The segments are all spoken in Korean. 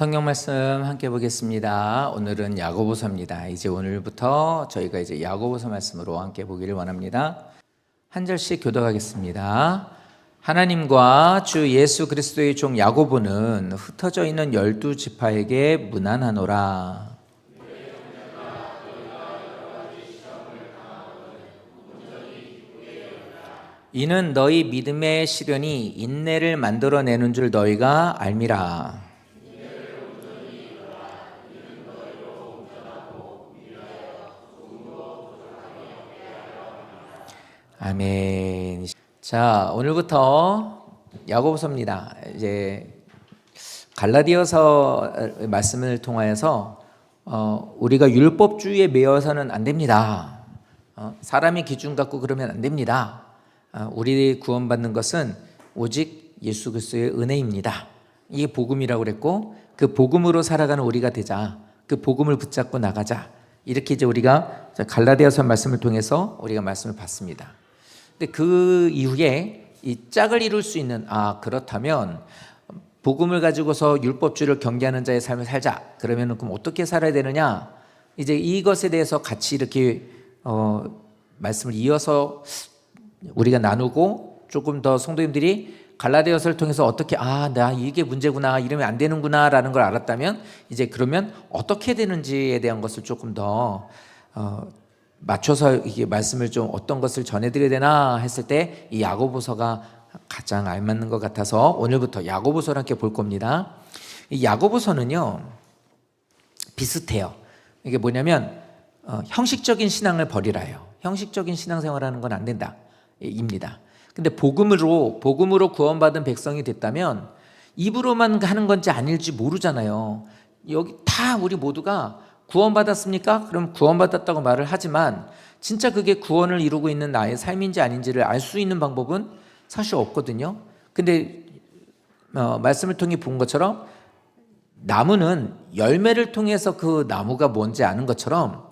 성경 말씀 함께 보겠습니다. 오늘은 야고보서입니다. 이제 오늘부터 저희가 이제 야고보서 말씀으로 함께 보기를 원합니다. 한 절씩 교독하겠습니다. 하나님과 주 예수 그리스도의 종 야고보는 흩어져 있는 12지파에게 문안하노라. 이는 너희 믿음의 시련이 인내를 만들어내는 줄 너희가 알미라. 아멘. 자, 오늘부터 야고보서입니다. 이제 갈라디아서 말씀을 통하여서 우리가 율법주의에 매여서는 안 됩니다. 사람이 기준 갖고 그러면 안 됩니다. 우리 구원받는 것은 오직 예수 그리스도의 은혜입니다. 이게 복음이라고 그랬고, 그 복음으로 살아가는 우리가 되자. 그 복음을 붙잡고 나가자. 이렇게 이제 우리가 갈라디아서 말씀을 통해서 우리가 말씀을 받습니다. 근데 그 이후에 이 짝을 이룰 수 있는, 그렇다면 복음을 가지고서 율법주의를 경계하는 자의 삶을 살자. 그러면 그럼 어떻게 살아야 되느냐? 이제 이것에 대해서 같이 이렇게 말씀을 이어서 우리가 나누고, 조금 더 성도님들이 갈라디아서를 통해서 어떻게 나 이게 문제구나, 이러면 안 되는구나라는 걸 알았다면, 이제 그러면 어떻게 되는지에 대한 것을 조금 더 맞춰서 이게 말씀을 좀 어떤 것을 전해드려야 되나 했을 때 이 야고보서가 가장 알맞는 것 같아서 오늘부터 야고보서를 함께 볼 겁니다. 이 야고보서는요 비슷해요. 이게 뭐냐면 형식적인 신앙을 버리라요. 형식적인 신앙생활하는 건 안 된다 입니다. 근데 복음으로 구원받은 백성이 됐다면 입으로만 하는 건지 아닐지 모르잖아요. 여기 다 우리 모두가 구원받았습니까? 그럼 구원받았다고 말을 하지만 진짜 그게 구원을 이루고 있는 나의 삶인지 아닌지를 알 수 있는 방법은 사실 없거든요. 근데 말씀을 통해 본 것처럼 나무는 열매를 통해서 그 나무가 뭔지 아는 것처럼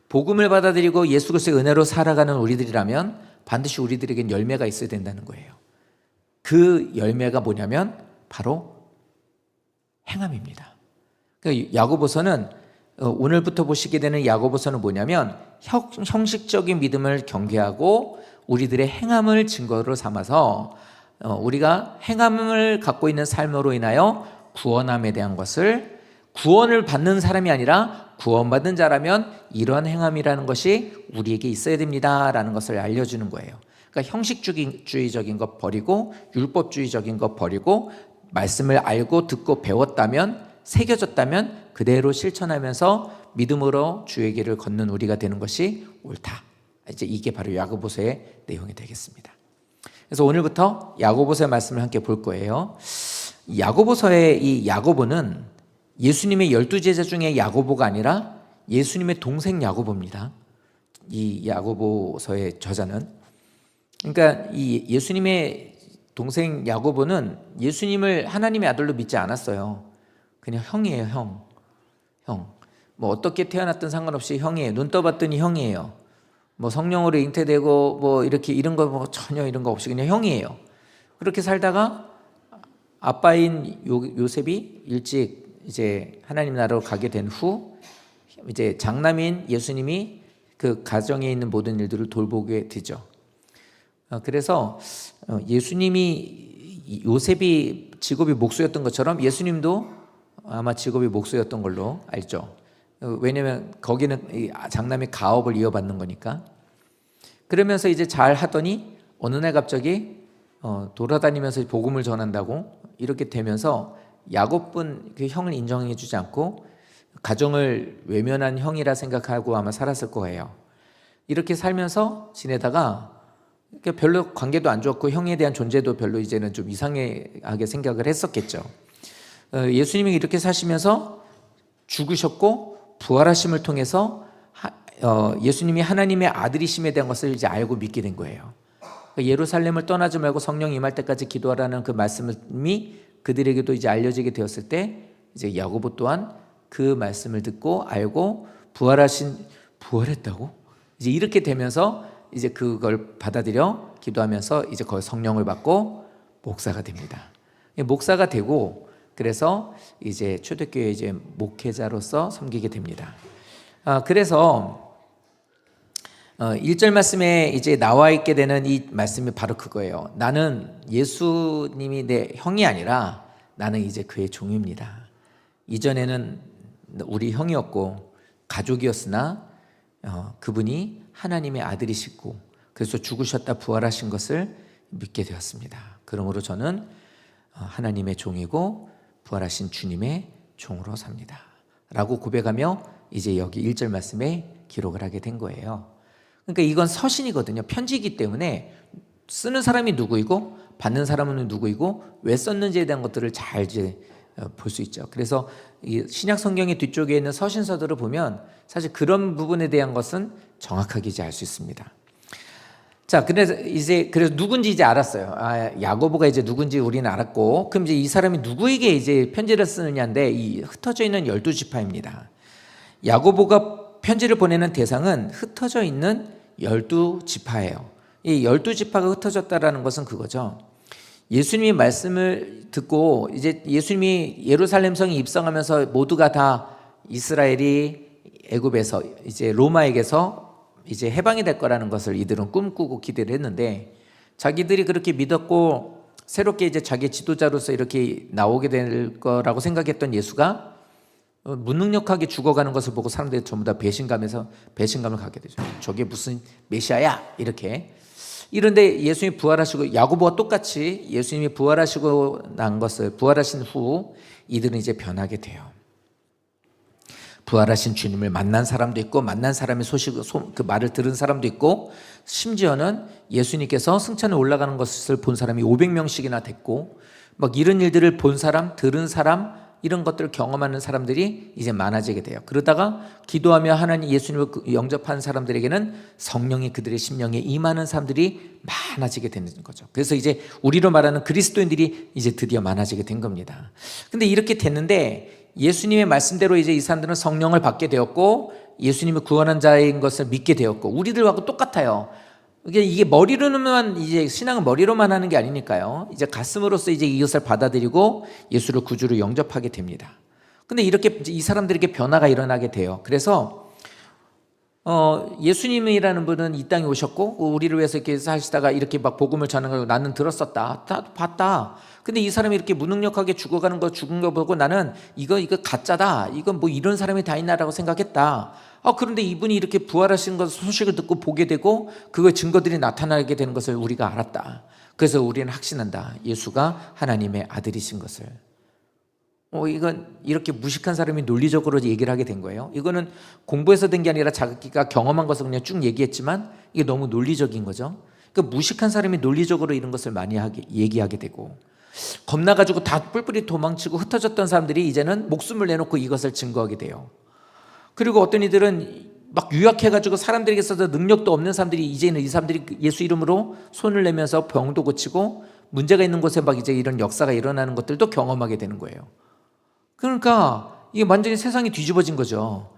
복음을 받아들이고 예수 그리스도의 은혜로 살아가는 우리들이라면 반드시 우리들에겐 열매가 있어야 된다는 거예요. 그 열매가 뭐냐면 바로 행함입니다. 야고보서는 오늘부터 보시게 되는 야고보서는 뭐냐면 형식적인 믿음을 경계하고 우리들의 행함을 증거로 삼아서 우리가 행함을 갖고 있는 삶으로 인하여 구원함에 대한 것을, 구원을 받는 사람이 아니라 구원받은 자라면 이런 행함이라는 것이 우리에게 있어야 됩니다라는 것을 알려주는 거예요. 그러니까 형식주의적인 것 버리고 율법주의적인 것 버리고 말씀을 알고 듣고 배웠다면, 새겨졌다면 그대로 실천하면서 믿음으로 주의 길을 걷는 우리가 되는 것이 옳다. 이제 이게 바로 야고보서의 내용이 되겠습니다. 그래서 오늘부터 야고보서의 말씀을 함께 볼 거예요. 야고보서의 이 야고보는 예수님의 12제자 중에 야고보가 아니라 예수님의 동생 야고보입니다. 이 야고보서의 저자는. 그러니까 이 예수님의 동생 야고보는 예수님을 하나님의 아들로 믿지 않았어요. 그냥 형이에요, 형. 뭐 어떻게 태어났든 상관없이 형이에요. 눈 떠봤더니 형이에요. 뭐 성령으로 잉태되고 뭐 이렇게 이런 거 뭐 전혀 이런 거 없이 그냥 형이에요. 그렇게 살다가 아빠인 요셉이 일찍 이제 하나님 나라로 가게 된 후 이제 장남인 예수님이 그 가정에 있는 모든 일들을 돌보게 되죠. 그래서 예수님이 요셉이 직업이 목수였던 것처럼 예수님도 아마 직업이 목수였던 걸로 알죠. 왜냐하면 거기는 장남이 가업을 이어받는 거니까. 그러면서 이제 잘 하더니 어느 날 갑자기 돌아다니면서 복음을 전한다고 이렇게 되면서 야곱은 그 형을 인정해 주지 않고 가정을 외면한 형이라 생각하고 아마 살았을 거예요. 이렇게 살면서 지내다가 별로 관계도 안 좋았고 형에 대한 존재도 별로 이제는 좀 이상하게 생각을 했었겠죠. 예수님이 이렇게 사시면서 죽으셨고 부활하심을 통해서 예수님이 하나님의 아들이심에 대한 것을 이제 알고 믿게 된 거예요. 예루살렘을 떠나지 말고 성령이 임할 때까지 기도하라는 그 말씀이 그들에게도 이제 알려지게 되었을 때 이제 야고보 또한 그 말씀을 듣고 알고 부활했다고? 이제 이렇게 되면서 이제 그걸 받아들여 기도하면서 이제 거기 성령을 받고 목사가 됩니다. 목사가 되고 그래서 이제 초대교회 이제 목회자로서 섬기게 됩니다. 그래서 1절 말씀에 이제 나와 있게 되는 이 말씀이 바로 그거예요. 나는 예수님이 내 형이 아니라 나는 이제 그의 종입니다. 이전에는 우리 형이었고 가족이었으나 그분이 하나님의 아들이시고 그래서 죽으셨다 부활하신 것을 믿게 되었습니다. 그러므로 저는 하나님의 종이고 부활하신 주님의 종으로 삽니다 라고 고백하며 이제 여기 1절 말씀에 기록을 하게 된 거예요. 그러니까 이건 서신이거든요. 편지이기 때문에 쓰는 사람이 누구이고 받는 사람은 누구이고 왜 썼는지에 대한 것들을 잘 이제 볼 수 있죠. 그래서 이 신약 성경의 뒤쪽에 있는 서신서들을 보면 사실 그런 부분에 대한 것은 정확하게 이제 알 수 있습니다. 자, 그래서 누군지 이제 알았어요. 야고보가 이제 누군지 우리는 알았고, 그럼 이제 이 사람이 누구에게 이제 편지를 쓰느냐인데 이 흩어져 있는 12지파입니다. 야고보가 편지를 보내는 대상은 흩어져 있는 12지파예요. 이 12지파가 흩어졌다라는 것은 그거죠. 예수님이 말씀을 듣고 이제 예수님이 예루살렘 성에 입성하면서 모두가 다 이스라엘이 애굽에서 이제 로마에게서 이제 해방이 될 거라는 것을 이들은 꿈꾸고 기대를 했는데 자기들이 그렇게 믿었고 새롭게 이제 자기 지도자로서 이렇게 나오게 될 거라고 생각했던 예수가 무능력하게 죽어가는 것을 보고 사람들이 전부 다 배신감을 갖게 되죠. 저게 무슨 메시아야 이렇게. 이런데 예수님이 부활하시고 야고보와 똑같이 예수님이 부활하신 후 이들은 이제 변하게 돼요. 부활하신 주님을 만난 사람도 있고 만난 사람의 그 말을 들은 사람도 있고 심지어는 예수님께서 승천에 올라가는 것을 본 사람이 500명씩이나 됐고 막 이런 일들을 본 사람, 들은 사람 이런 것들을 경험하는 사람들이 이제 많아지게 돼요. 그러다가 기도하며 하나님 예수님을 영접한 사람들에게는 성령이 그들의 심령에 임하는 사람들이 많아지게 되는 거죠. 그래서 이제 우리로 말하는 그리스도인들이 이제 드디어 많아지게 된 겁니다. 근데 이렇게 됐는데 예수님의 말씀대로 이제 이 사람들은 성령을 받게 되었고 예수님이 구원한 자인 것을 믿게 되었고 우리들하고 똑같아요. 이게 머리로만 이제 신앙은 머리로만 하는 게 아니니까요. 이제 가슴으로서 이제 이것을 받아들이고 예수를 구주로 영접하게 됩니다. 근데 이렇게 이 사람들에게 변화가 일어나게 돼요. 그래서 예수님이라는 분은 이 땅에 오셨고 우리를 위해서 이렇게 하시다가 이렇게 막 복음을 전하는 걸 나는 들었었다, 봤다. 근데 이 사람이 이렇게 무능력하게 죽은 거 보고 나는 이거 가짜다. 이건 뭐 이런 사람이 다 있나라고 생각했다. 그런데 이분이 이렇게 부활하신 것 소식을 듣고 보게 되고 그거 증거들이 나타나게 되는 것을 우리가 알았다. 그래서 우리는 확신한다. 예수가 하나님의 아들이신 것을. 이건 이렇게 무식한 사람이 논리적으로 얘기를 하게 된 거예요. 이거는 공부해서 된 게 아니라 자기가 경험한 것을 그냥 쭉 얘기했지만 이게 너무 논리적인 거죠. 그러니까 무식한 사람이 논리적으로 이런 것을 많이 얘기하게 되고 겁나가지고 다 뿔뿔이 도망치고 흩어졌던 사람들이 이제는 목숨을 내놓고 이것을 증거하게 돼요. 그리고 어떤 이들은 막 유약해가지고 사람들에게 있어서 능력도 없는 사람들이 이제는 이 사람들이 예수 이름으로 손을 내면서 병도 고치고 문제가 있는 곳에 막 이제 이런 역사가 일어나는 것들도 경험하게 되는 거예요. 그러니까 이게 완전히 세상이 뒤집어진 거죠.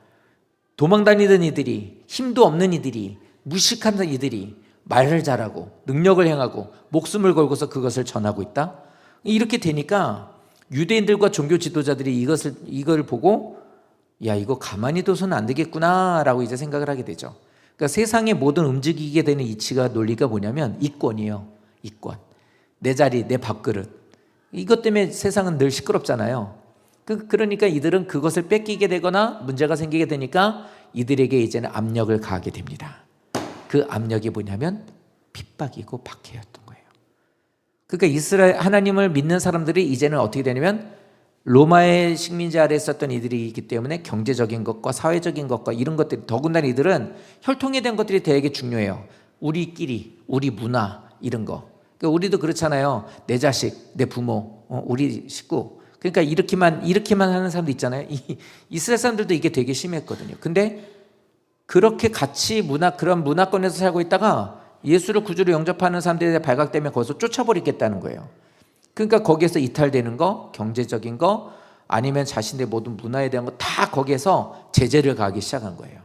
도망다니던 이들이, 힘도 없는 이들이, 무식한 이들이 말을 잘하고 능력을 행하고 목숨을 걸고서 그것을 전하고 있다. 이렇게 되니까 유대인들과 종교 지도자들이 이걸 보고 야, 이거 가만히 둬서는 안 되겠구나라고 이제 생각을 하게 되죠. 그러니까 세상의 모든 움직이게 되는 이치가 논리가 뭐냐면 이권이에요. 이권. 내 자리, 내 밥그릇. 이것 때문에 세상은 늘 시끄럽잖아요. 그러니까 이들은 그것을 뺏기게 되거나 문제가 생기게 되니까 이들에게 이제는 압력을 가하게 됩니다. 그 압력이 뭐냐면 핍박이고 박해였던 거예요. 그러니까 하나님을 믿는 사람들이 이제는 어떻게 되냐면 로마의 식민지 아래에 있었던 이들이기 때문에 경제적인 것과 사회적인 것과 이런 것들이 더군다나 이들은 혈통에 대한 것들이 되게 중요해요. 우리끼리, 우리 문화 이런 거. 그러니까 우리도 그렇잖아요. 내 자식, 내 부모, 우리 식구. 그러니까 이렇게만 하는 사람도 있잖아요. 이스라엘 사람들도 이게 되게 심했거든요. 근데 그렇게 같이 그런 문화권에서 살고 있다가 예수를 구주로 영접하는 사람들에 발각되면 거기서 쫓아버리겠다는 거예요. 그러니까 거기에서 이탈되는 거, 경제적인 거, 아니면 자신의 모든 문화에 대한 거 다 거기에서 제재를 가하기 시작한 거예요.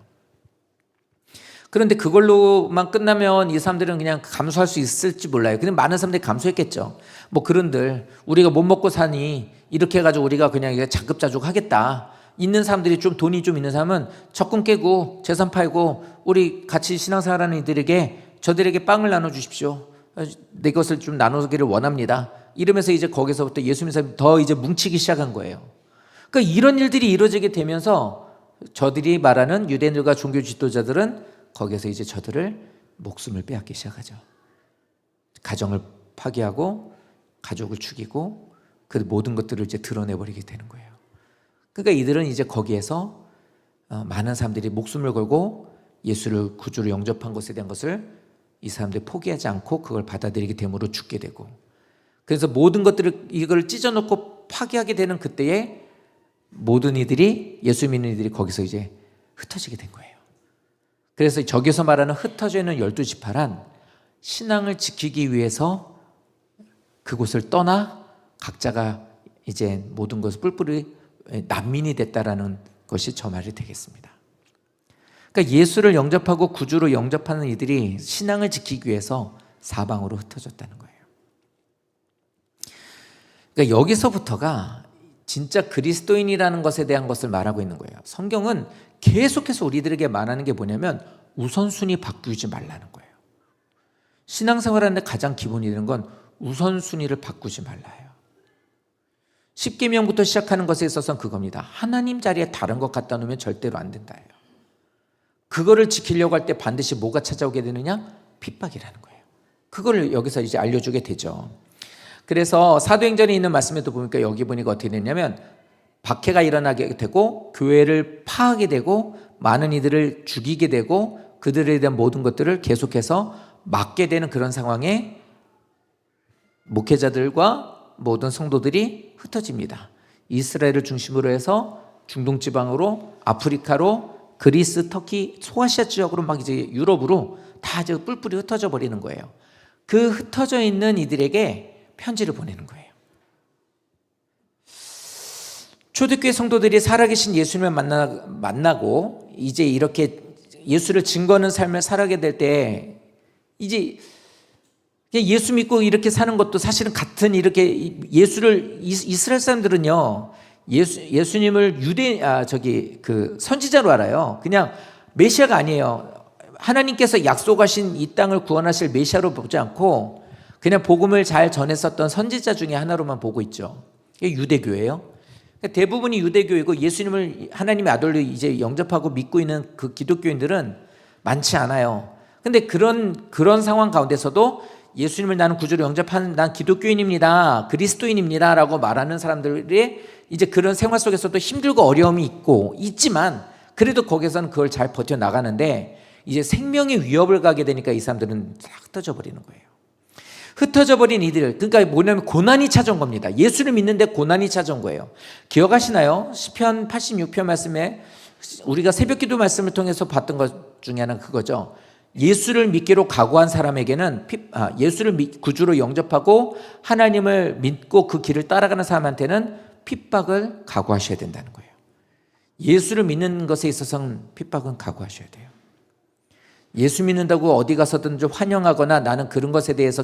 그런데 그걸로만 끝나면 이 사람들은 그냥 감수할 수 있을지 몰라요. 근데 많은 사람들이 감수했겠죠. 뭐 그런들 우리가 못 먹고 사니 이렇게 해가지고 우리가 그냥 자급자족 하겠다. 있는 사람들이 좀 돈이 좀 있는 사람은 적금 깨고 재산 팔고 우리 같이 신앙생활하는 이들에게 저들에게 빵을 나눠주십시오. 내 것을 좀 나누기를 원합니다. 이러면서 이제 거기서부터 예수 믿는 사람이 더 이제 뭉치기 시작한 거예요. 그러니까 이런 일들이 이루어지게 되면서 저들이 말하는 유대인들과 종교 지도자들은 거기서 이제 저들을 목숨을 빼앗기 시작하죠. 가정을 파괴하고 가족을 죽이고 그 모든 것들을 이제 드러내버리게 되는 거예요. 그러니까 이들은 이제 거기에서 많은 사람들이 목숨을 걸고 예수를 구주로 영접한 것에 대한 것을 이 사람들이 포기하지 않고 그걸 받아들이게 됨으로 죽게 되고, 그래서 모든 것들을 이걸 찢어놓고 파괴하게 되는 그때에 모든 이들이 예수 믿는 이들이 거기서 이제 흩어지게 된 거예요. 그래서 저기서 말하는 흩어져 있는 12지파란 신앙을 지키기 위해서 그곳을 떠나 각자가 이제 모든 것을 뿔뿔이 난민이 됐다라는 것이 저 말이 되겠습니다. 그러니까 예수를 영접하고 구주로 영접하는 이들이 신앙을 지키기 위해서 사방으로 흩어졌다는 거예요. 그러니까 여기서부터가 진짜 그리스도인이라는 것에 대한 것을 말하고 있는 거예요. 성경은 계속해서 우리들에게 말하는 게 뭐냐면 우선순위 바꾸지 말라는 거예요. 신앙생활하는데 가장 기본이 되는 건 우선순위를 바꾸지 말라요. 십계명부터 시작하는 것에 있어서는 그겁니다. 하나님 자리에 다른 것 갖다 놓으면 절대로 안 된다예요. 그거를 지키려고 할 때 반드시 뭐가 찾아오게 되느냐? 핍박이라는 거예요. 그걸 여기서 이제 알려주게 되죠. 그래서 사도행전에 있는 말씀에도 보니까 여기 보니까 어떻게 되냐면 박해가 일어나게 되고 교회를 파하게 되고 많은 이들을 죽이게 되고 그들에 대한 모든 것들을 계속해서 막게 되는 그런 상황에 목회자들과 모든 성도들이 흩어집니다. 이스라엘을 중심으로 해서 중동 지방으로, 아프리카로, 그리스, 터키, 소아시아 지역으로 막 이제 유럽으로 다 이제 뿔뿔이 흩어져 버리는 거예요. 그 흩어져 있는 이들에게 편지를 보내는 거예요. 초대교회 성도들이 살아계신 예수님을 만나고 이제 이렇게 예수를 증거하는 삶을 살아가게 될 때 이제 예수 믿고 이렇게 사는 것도 사실은 같은 이렇게 예수를 이스라엘 사람들은요 예수님을 그 선지자로 알아요. 그냥 메시아가 아니에요. 하나님께서 약속하신 이 땅을 구원하실 메시아로 보지 않고 그냥 복음을 잘 전했었던 선지자 중에 하나로만 보고 있죠. 이게 유대교예요. 대부분이 유대교이고 예수님을 하나님의 아들로 이제 영접하고 믿고 있는 그 기독교인들은 많지 않아요. 근데 그런 상황 가운데서도 예수님을 나는 구주로 영접하는 난 기독교인입니다. 그리스도인입니다. 라고 말하는 사람들의 이제 그런 생활 속에서도 힘들고 어려움이 있지만 그래도 거기서는 그걸 잘 버텨나가는데 이제 생명의 위협을 가게 되니까 이 사람들은 싹 흩어져 버리는 거예요. 흩어져 버린 이들, 그러니까 뭐냐면 고난이 찾아온 겁니다. 예수를 믿는데 고난이 찾아온 거예요. 기억하시나요? 시편 86편 말씀에 우리가 새벽기도 말씀을 통해서 봤던 것 중에 하나는 그거죠. 예수를 믿기로 각오한 사람에게는 예수를 구주로 영접하고 하나님을 믿고 그 길을 따라가는 사람한테는 핍박을 각오하셔야 된다는 거예요. 예수를 믿는 것에 있어서는 핍박은 각오하셔야 돼요. 예수 믿는다고 어디 가서든 좀 환영하거나 나는 그런 것에 대해서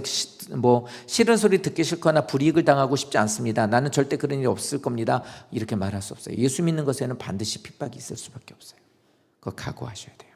뭐 싫은 소리 듣기 싫거나 불이익을 당하고 싶지 않습니다. 나는 절대 그런 일이 없을 겁니다. 이렇게 말할 수 없어요. 예수 믿는 것에는 반드시 핍박이 있을 수밖에 없어요. 그거 각오하셔야 돼요.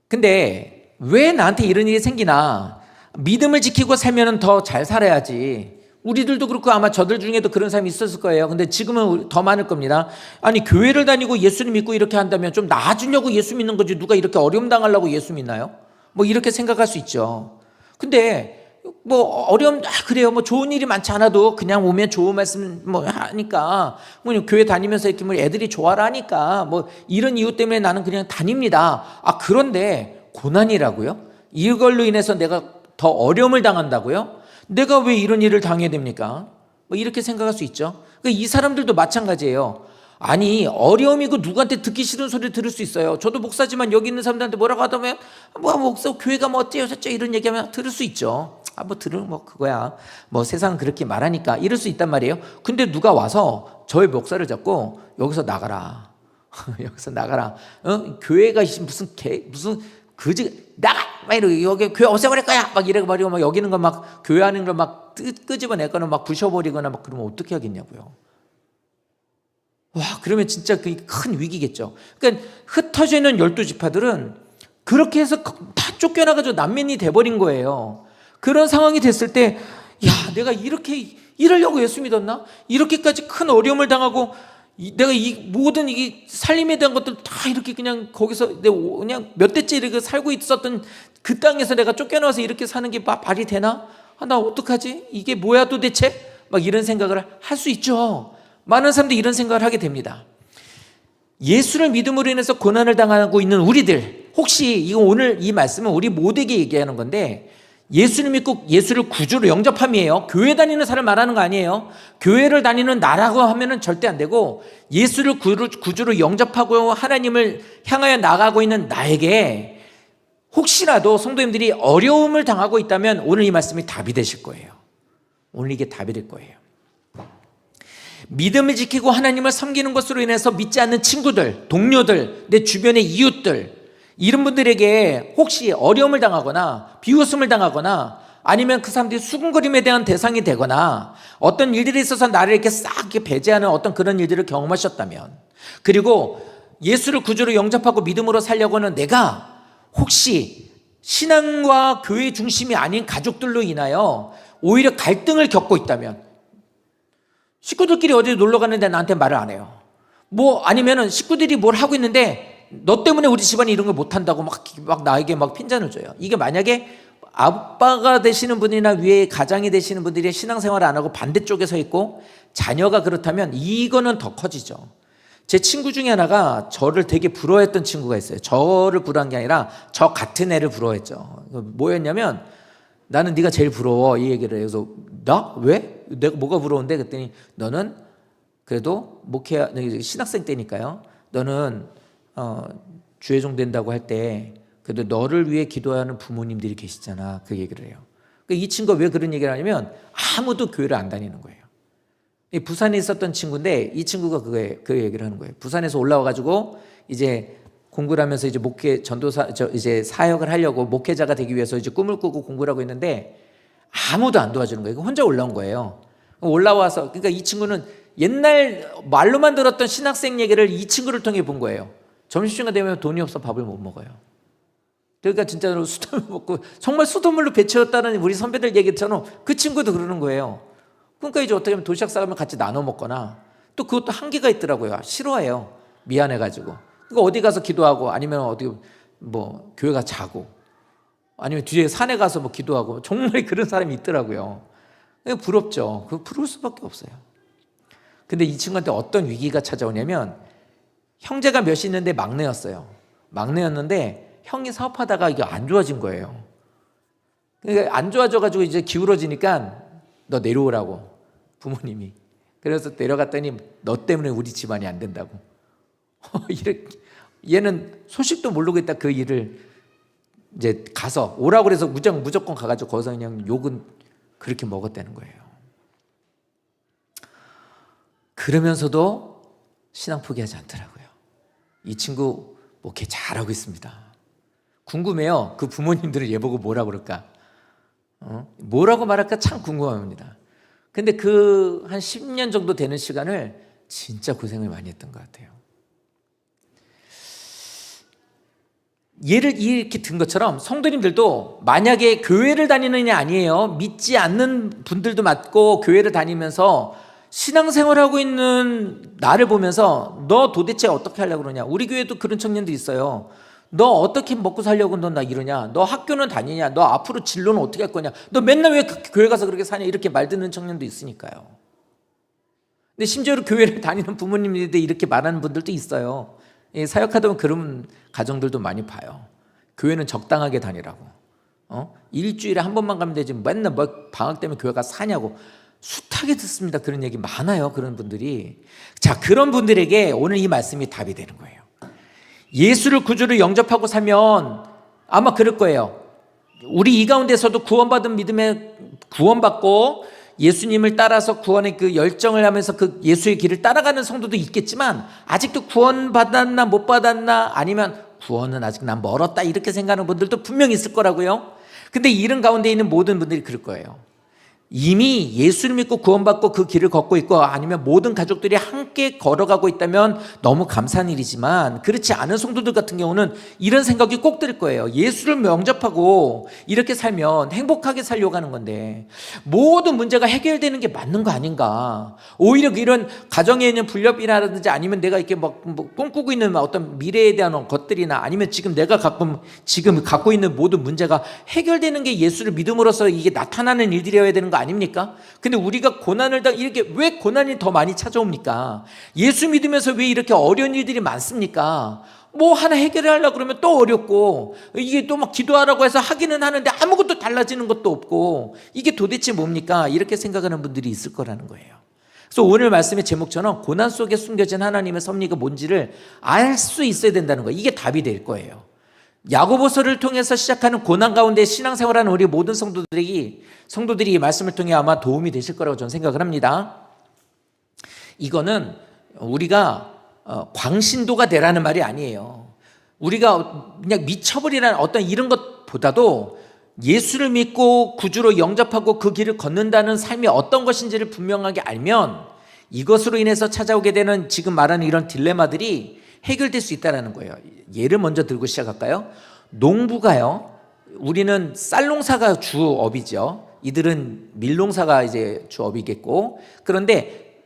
근데 왜 나한테 이런 일이 생기나? 믿음을 지키고 살면 더 잘 살아야지. 우리들도 그렇고 아마 저들 중에도 그런 사람이 있었을 거예요. 근데 지금은 더 많을 겁니다. 아니 교회를 다니고 예수를 믿고 이렇게 한다면 좀 나아지려고 예수 믿는 거지 누가 이렇게 어려움 당하려고 예수 믿나요? 뭐 이렇게 생각할 수 있죠. 근데 뭐 어려움 그래요. 뭐 좋은 일이 많지 않아도 그냥 오면 좋은 말씀 뭐 하니까 뭐 교회 다니면서 이렇게 뭐 애들이 좋아라 하니까 뭐 이런 이유 때문에 나는 그냥 다닙니다. 그런데 고난이라고요? 이걸로 인해서 내가 더 어려움을 당한다고요? 내가 왜 이런 일을 당해야 됩니까? 뭐 이렇게 생각할 수 있죠. 이 사람들도 마찬가지예요. 아니 어려움이고 누구한테 듣기 싫은 소리 들을 수 있어요. 저도 목사지만 여기 있는 사람들한테 뭐라고 하다면 뭐 목사 교회가 뭐 어째요 저째요 이런 얘기하면 들을 수 있죠. 뭐 들으면 뭐 그거야. 뭐 세상은 그렇게 말하니까 이럴 수 있단 말이에요. 근데 누가 와서 저의 목사를 잡고 여기서 나가라. 여기서 나가라. 교회가 무슨 그지 나가. 막 이러고 여기 교회 없애버릴 거야 막 이러고 말이고 막 여기 있는 거 막 교회 하는 걸 막 끄집어내거나 막 부셔버리거나 막 그러면 어떻게 하겠냐고요. 와, 그러면 진짜 그게 큰 위기겠죠. 그러니까 흩어져 있는 12지파들은 그렇게 해서 다 쫓겨나가지고 난민이 돼버린 거예요. 그런 상황이 됐을 때, 야, 내가 이렇게 이러려고 예수 믿었나? 이렇게까지 큰 어려움을 당하고 내가 이 모든 이 살림에 대한 것들 다 이렇게 그냥 거기서 내가 그냥 몇 대째 이렇게 살고 있었던 그 땅에서 내가 쫓겨나와서 이렇게 사는 게 말이 되나? 아, 나 어떡하지? 이게 뭐야 도대체? 막 이런 생각을 할 수 있죠. 많은 사람들이 이런 생각을 하게 됩니다. 예수를 믿음으로 인해서 고난을 당하고 있는 우리들, 혹시 이거 오늘 이 말씀은 우리 모두에게 얘기하는 건데, 예수를 믿고 예수를 구주로 영접함이에요. 교회 다니는 사람 말하는 거 아니에요. 교회를 다니는 나라고 하면은 절대 안 되고, 예수를 구주로 영접하고 하나님을 향하여 나가고 있는 나에게 혹시라도 성도님들이 어려움을 당하고 있다면 오늘 이 말씀이 답이 되실 거예요. 오늘 이게 답이 될 거예요. 믿음을 지키고 하나님을 섬기는 것으로 인해서 믿지 않는 친구들, 동료들, 내 주변의 이웃들, 이런 분들에게 혹시 어려움을 당하거나 비웃음을 당하거나 아니면 그 사람들이 수군거림에 대한 대상이 되거나 어떤 일들이 있어서 나를 이렇게 싹 이렇게 배제하는 어떤 그런 일들을 경험하셨다면, 그리고 예수를 구주로 영접하고 믿음으로 살려고 하는 내가 혹시 신앙과 교회 중심이 아닌 가족들로 인하여 오히려 갈등을 겪고 있다면, 식구들끼리 어디 놀러 갔는데 나한테 말을 안 해요. 뭐 아니면은 식구들이 뭘 하고 있는데 너 때문에 우리 집안이 이런 걸 못한다고 막 나에게 막 핀잔을 줘요. 이게 만약에 아빠가 되시는 분이나 위에 가장이 되시는 분들이 신앙생활을 안 하고 반대쪽에 서 있고 자녀가 그렇다면 이거는 더 커지죠. 제 친구 중에 하나가 저를 되게 부러워했던 친구가 있어요. 저를 부러워한 게 아니라 저 같은 애를 부러워했죠. 뭐였냐면, 나는 네가 제일 부러워, 이 얘기를 해요. 그래서 나? 왜? 내가 뭐가 부러운데? 그랬더니 너는 그래도 신학생 때니까요. 너는 주회종 된다고 할 때 그래도 너를 위해 기도하는 부모님들이 계시잖아. 그 얘기를 해요. 그러니까 이 친구가 왜 그런 얘기를 하냐면 아무도 교회를 안 다니는 거예요. 부산에 있었던 친구인데 이 친구가 그 얘기를 하는 거예요. 부산에서 올라와가지고 이제 공부를 하면서 이제 이제 사역을 하려고 목회자가 되기 위해서 이제 꿈을 꾸고 공부를 하고 있는데 아무도 안 도와주는 거예요. 혼자 올라온 거예요. 올라와서, 그러니까 이 친구는 옛날 말로만 들었던 신학생 얘기를 이 친구를 통해 본 거예요. 점심시간 되면 돈이 없어 밥을 못 먹어요. 그러니까 진짜로 수돗물 먹고 정말 수돗물로 배 채웠다는 우리 선배들 얘기처럼 그 친구도 그러는 거예요. 그러니까 이제 어떻게 하면 도시락 싸가면 같이 나눠 먹거나, 또 그것도 한계가 있더라고요. 싫어해요. 미안해가지고. 그러니까 어디 가서 기도하고 아니면 어디 뭐 교회 가 자고 아니면 뒤에 산에 가서 뭐 기도하고, 정말 그런 사람이 있더라고요. 부럽죠. 부러울 수밖에 없어요. 근데 이 친구한테 어떤 위기가 찾아오냐면, 형제가 몇이 있는데 막내였어요. 막내였는데 형이 사업하다가 이게 안 좋아진 거예요. 그러니까 안 좋아져가지고 이제 기울어지니까 너 내려오라고 부모님이. 그래서 내려갔더니 너 때문에 우리 집안이 안 된다고. 얘는 소식도 모르고 있다 그 일을 이제 가서 오라고 그래서 무조건 가가지고 거기서 그냥 욕은 그렇게 먹었다는 거예요. 그러면서도 신앙 포기하지 않더라고요. 이 친구 목회 잘하고 있습니다. 궁금해요. 그 부모님들은 얘 보고 뭐라 그럴까? 뭐라고 말할까 참 궁금합니다. 근데 그 한 10년 정도 되는 시간을 진짜 고생을 많이 했던 것 같아요. 예를 이렇게 든 것처럼 성도님들도 만약에 교회를 다니느냐 아니에요. 믿지 않는 분들도 많고 교회를 다니면서 신앙생활하고 있는 나를 보면서 너 도대체 어떻게 하려고 그러냐. 우리 교회도 그런 청년도 있어요. 너 어떻게 먹고 살려고 너 나 이러냐. 너 학교는 다니냐. 너 앞으로 진로는 어떻게 할 거냐. 너 맨날 왜 교회 가서 그렇게 사냐. 이렇게 말 듣는 청년도 있으니까요. 근데 심지어 교회를 다니는 부모님들도 이렇게 말하는 분들도 있어요. 사역하다 보면 그런 가정들도 많이 봐요. 교회는 적당하게 다니라고. 일주일에 한 번만 가면 되지 맨날 뭐 방학 때문에 교회 가서 사냐고. 숱하게 듣습니다. 그런 얘기 많아요. 그런 분들이. 자, 그런 분들에게 오늘 이 말씀이 답이 되는 거예요. 예수를 구주로 영접하고 살면 아마 그럴 거예요. 우리 이 가운데서도 구원받은 믿음에 구원받고 예수님을 따라서 구원의 그 열정을 하면서 그 예수의 길을 따라가는 성도도 있겠지만, 아직도 구원받았나 못 받았나 아니면 구원은 아직 난 멀었다 이렇게 생각하는 분들도 분명히 있을 거라고요. 근데 이런 가운데 있는 모든 분들이 그럴 거예요. 이미 예수를 믿고 구원받고 그 길을 걷고 있고 아니면 모든 가족들이 함께 걸어가고 있다면 너무 감사한 일이지만 그렇지 않은 성도들 같은 경우는 이런 생각이 꼭 들 거예요. 예수를 영접하고 이렇게 살면 행복하게 살려고 하는 건데 모든 문제가 해결되는 게 맞는 거 아닌가. 오히려 이런 가정에 있는 불협이라든지 아니면 내가 이렇게 뭐 꿈꾸고 있는 어떤 미래에 대한 것들이나 아니면 지금 내가 지금 갖고 있는 모든 문제가 해결되는 게 예수를 믿음으로써 이게 나타나는 일들이어야 되는 거 아닙니까? 근데 우리가 고난을 이렇게 왜 고난이 더 많이 찾아옵니까? 예수 믿으면서 왜 이렇게 어려운 일들이 많습니까? 뭐 하나 해결하려고 그러면 또 어렵고 이게 또 막 기도하라고 해서 하기는 하는데 아무것도 달라지는 것도 없고 이게 도대체 뭡니까? 이렇게 생각하는 분들이 있을 거라는 거예요. 그래서 오늘 말씀의 제목처럼 고난 속에 숨겨진 하나님의 섭리가 뭔지를 알 수 있어야 된다는 거예요. 이게 답이 될 거예요. 야고보서를 통해서 시작하는 고난 가운데 신앙생활하는 우리 모든 성도들이 이 말씀을 통해 아마 도움이 되실 거라고 저는 생각을 합니다. 이거는 우리가 광신도가 되라는 말이 아니에요. 우리가 그냥 미쳐버리라는 어떤 이런 것보다도 예수를 믿고 구주로 영접하고 그 길을 걷는다는 삶이 어떤 것인지를 분명하게 알면 이것으로 인해서 찾아오게 되는 지금 말하는 이런 딜레마들이 해결될 수 있다는 거예요. 예를 먼저 들고 시작할까요? 농부가요. 우리는 쌀농사가 주업이죠. 이들은 밀농사가 이제 주업이겠고. 그런데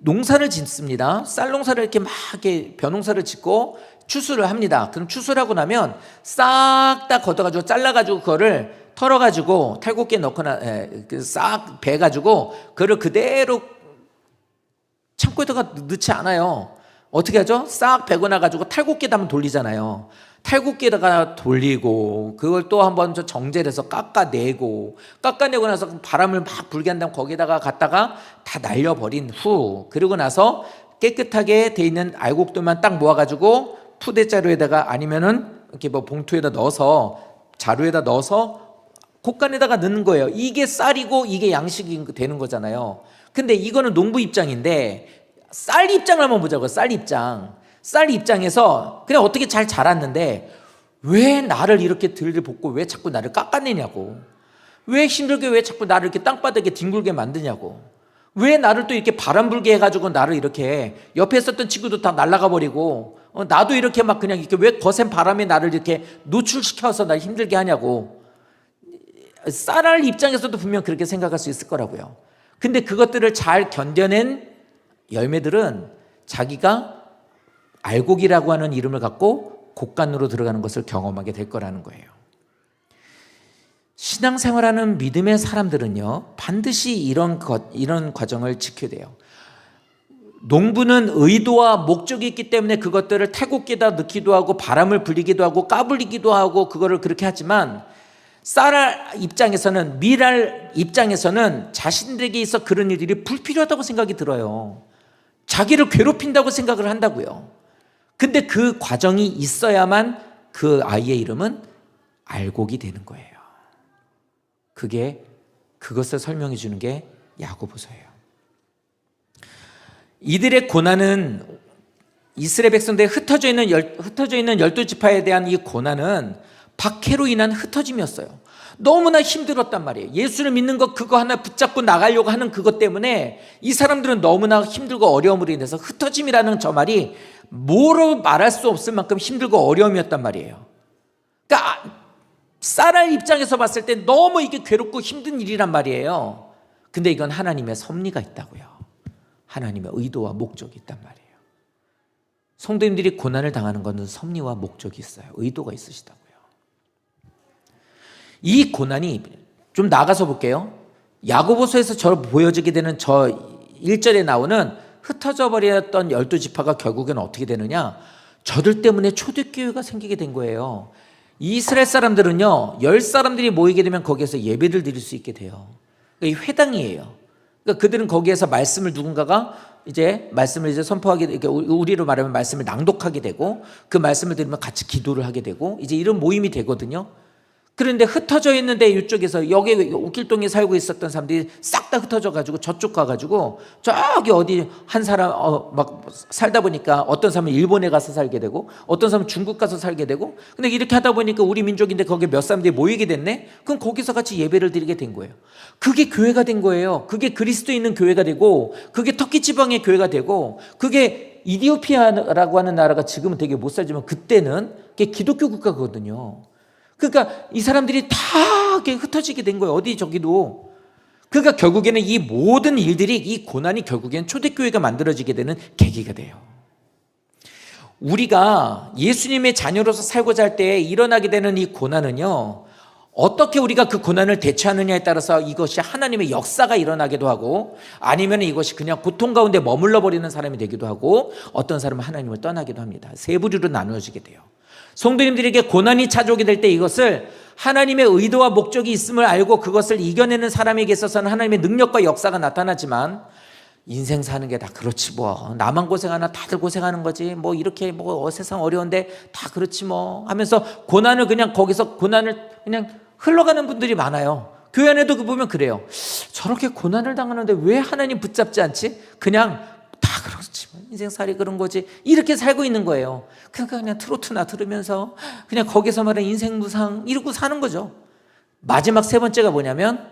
농사를 짓습니다. 쌀농사를 이렇게 막 이렇게 벼농사를 짓고 추수를 합니다. 그럼 추수를 하고 나면 싹 다 걷어가지고 잘라가지고 그거를 털어가지고 탈곡기에 넣거나 싹 베가지고 그거를 그대로 창고에다가 넣지 않아요. 어떻게 하죠? 싹 베고 나가지고 탈곡기에다 한번 돌리잖아요. 탈곡기에다가 돌리고 그걸 또 한번 정제를 해서 깎아내고 나서 바람을 막 불게 한 다음 거기다가 갖다가 다 날려버린 후 그리고 나서 깨끗하게 돼 있는 알곡들만 딱 모아가지고 푸대자루에다가 아니면은 이렇게 뭐 봉투에다 넣어서 자루에다 넣어서 곶간에다가 넣는 거예요. 이게 쌀이고 이게 양식이 되는 거잖아요. 근데 이거는 농부 입장인데 쌀 입장을 한번 보자고요. 쌀 입장에서 그냥 어떻게 잘 자랐는데 왜 나를 이렇게 들이볶고 왜 자꾸 나를 깎아내냐고, 왜 힘들게 왜 자꾸 나를 이렇게 땅바닥에 뒹굴게 만드냐고, 왜 나를 또 이렇게 바람 불게 해가지고 나를 이렇게 옆에 있었던 친구도 다 날아가 버리고 나도 이렇게 막 그냥 이렇게 왜 거센 바람에 나를 이렇게 노출시켜서 날 힘들게 하냐고. 쌀알 입장에서도 분명 그렇게 생각할 수 있을 거라고요. 근데 그것들을 잘 견뎌낸 열매들은 자기가 알곡이라고 하는 이름을 갖고 곡간으로 들어가는 것을 경험하게 될 거라는 거예요. 신앙생활하는 믿음의 사람들은요, 반드시 이런 과정을 지켜야 돼요. 농부는 의도와 목적이 있기 때문에 그것들을 탈곡기에다 넣기도 하고 바람을 불리기도 하고 까불리기도 하고 그거를 그렇게 하지만 쌀알 입장에서는, 밀알 입장에서는 자신들에게 있어 그런 일들이 불필요하다고 생각이 들어요. 자기를 괴롭힌다고 생각을 한다고요. 근데 그 과정이 있어야만 그 아이의 이름은 알곡이 되는 거예요. 그것을 설명해 주는 게 야고보서예요. 이들의 고난은 이스라엘 백성들에 흩어져 있는 12지파에 대한 이 고난은 박해로 인한 흩어짐이었어요. 너무나 힘들었단 말이에요. 예수를 믿는 것 그거 하나 붙잡고 나가려고 하는 그것 때문에 이 사람들은 너무나 힘들고 어려움으로 인해서 흩어짐이라는 저 말이 뭐로 말할 수 없을 만큼 힘들고 어려움이었단 말이에요. 그러니까 쌀알 입장에서 봤을 때 너무 이게 괴롭고 힘든 일이란 말이에요. 근데 이건 하나님의 섭리가 있다고요. 하나님의 의도와 목적이 있단 말이에요. 성도님들이 고난을 당하는 것은 섭리와 목적이 있어요. 의도가 있으시다고요. 이 고난이 좀 나가서 볼게요. 야고보서에서 보여지게 되는 저 1절에 나오는 흩어져 버렸던 12지파가 결국에는 어떻게 되느냐, 저들 때문에 초대교회가 생기게 된 거예요. 이스라엘 사람들은요, 10사람들이 모이게 되면 거기에서 예배를 드릴 수 있게 돼요. 그러니까 이 회당이에요. 그러니까 그들은 거기에서 말씀을 누군가가 말씀을 선포하게, 그러니까 우리로 말하면 말씀을 낭독하게 되고 그 말씀을 들으면 같이 기도를 하게 되고 이제 이런 모임이 되거든요. 그런데 흩어져 있는데 이쪽에서 여기 옥길동에 살고 있었던 사람들이 싹 다 흩어져 가지고 저쪽 가 가지고 저기 어디 한 사람 막 살다 보니까 어떤 사람은 일본에 가서 살게 되고 어떤 사람은 중국 가서 살게 되고, 근데 이렇게 하다 보니까 우리 민족인데 거기에 몇 사람들이 모이게 됐네. 그럼 거기서 같이 예배를 드리게 된 거예요. 그게 교회가 된 거예요. 그게 그리스도 있는 교회가 되고, 그게 터키 지방의 교회가 되고, 그게 이디오피아라고 하는 나라가 지금은 되게 못 살지만 그때는 그게 기독교 국가거든요. 그러니까 이 사람들이 다 흩어지게 된 거예요. 어디 저기도. 그러니까 결국에는 이 모든 일들이, 이 고난이 결국에는 초대교회가 만들어지게 되는 계기가 돼요. 우리가 예수님의 자녀로서 살고자 할 때 일어나게 되는 이 고난은요, 어떻게 우리가 그 고난을 대처하느냐에 따라서 이것이 하나님의 역사가 일어나기도 하고, 아니면 이것이 그냥 고통 가운데 머물러 버리는 사람이 되기도 하고, 어떤 사람은 하나님을 떠나기도 합니다. 세 부류로 나누어지게 돼요. 성도님들에게 고난이 찾아오게 될 때 이것을 하나님의 의도와 목적이 있음을 알고 그것을 이겨내는 사람에게 있어서는 하나님의 능력과 역사가 나타나지만, 인생 사는 게 다 그렇지 뭐, 나만 고생하나, 다들 고생하는 거지 뭐, 이렇게 뭐 세상 어려운데 다 그렇지 뭐 하면서 고난을 그냥 거기서 고난을 그냥 흘러가는 분들이 많아요. 교회 안에도 보면 그래요. 저렇게 고난을 당하는데 왜 하나님 붙잡지 않지? 그냥 다 그렇지 뭐, 인생살이 그런 거지, 이렇게 살고 있는 거예요. 그러니까 그냥 트로트나 들으면서 그냥 거기서 말하는 인생무상 이러고 사는 거죠. 마지막 세 번째가 뭐냐면,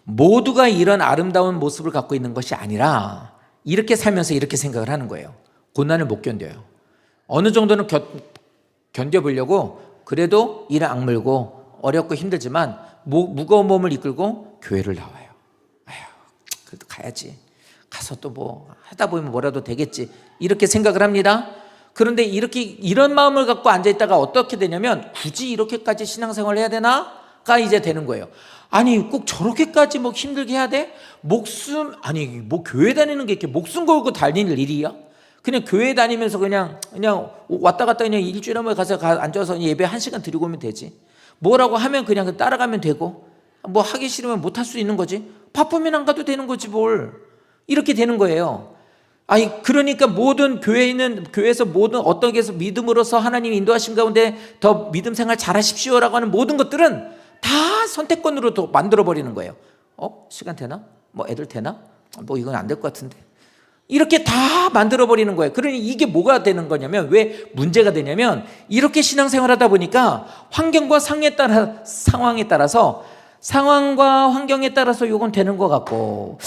모두가 이런 아름다운 모습을 갖고 있는 것이 아니라 이렇게 살면서 이렇게 생각을 하는 거예요. 고난을 못 견뎌요. 어느 정도는 견뎌보려고 그래도 이를 악물고 어렵고 힘들지만 무거운 몸을 이끌고 교회를 나와요. 아휴, 그래도 가야지. 가서 또 뭐 하다 보면 뭐라도 되겠지, 이렇게 생각을 합니다. 그런데 이런 마음을 갖고 앉아있다가 어떻게 되냐면, 굳이 이렇게까지 신앙생활을 해야 되나가 이제 되는 거예요. 아니 꼭 저렇게까지 뭐 힘들게 해야 돼? 아니 뭐 교회 다니는 게 이렇게 목숨 걸고 다니는 일이야? 그냥 교회 다니면서 그냥 왔다 갔다 그냥 일주일에 한 번 가서 앉아서 예배 1시간 드리고 오면 되지. 뭐라고 하면 그냥 따라가면 되고, 뭐 하기 싫으면 못 할 수 있는 거지. 바쁘면 안 가도 되는 거지 뭘. 이렇게 되는 거예요. 아니 그러니까 모든 교회에서 모든 어떤 게서 믿음으로서 하나님 인도하신 가운데 더 믿음 생활 잘하십시오라고 하는 모든 것들은 다 선택권으로 또 만들어 버리는 거예요. 시간 되나? 뭐 애들 되나? 뭐 이건 안 될 것 같은데. 이렇게 다 만들어 버리는 거예요. 그러니 이게 뭐가 되는 거냐면, 왜 문제가 되냐면, 이렇게 신앙생활하다 보니까 환경과 상황에 따라서 상황과 환경에 따라서 이건 되는 것 같고,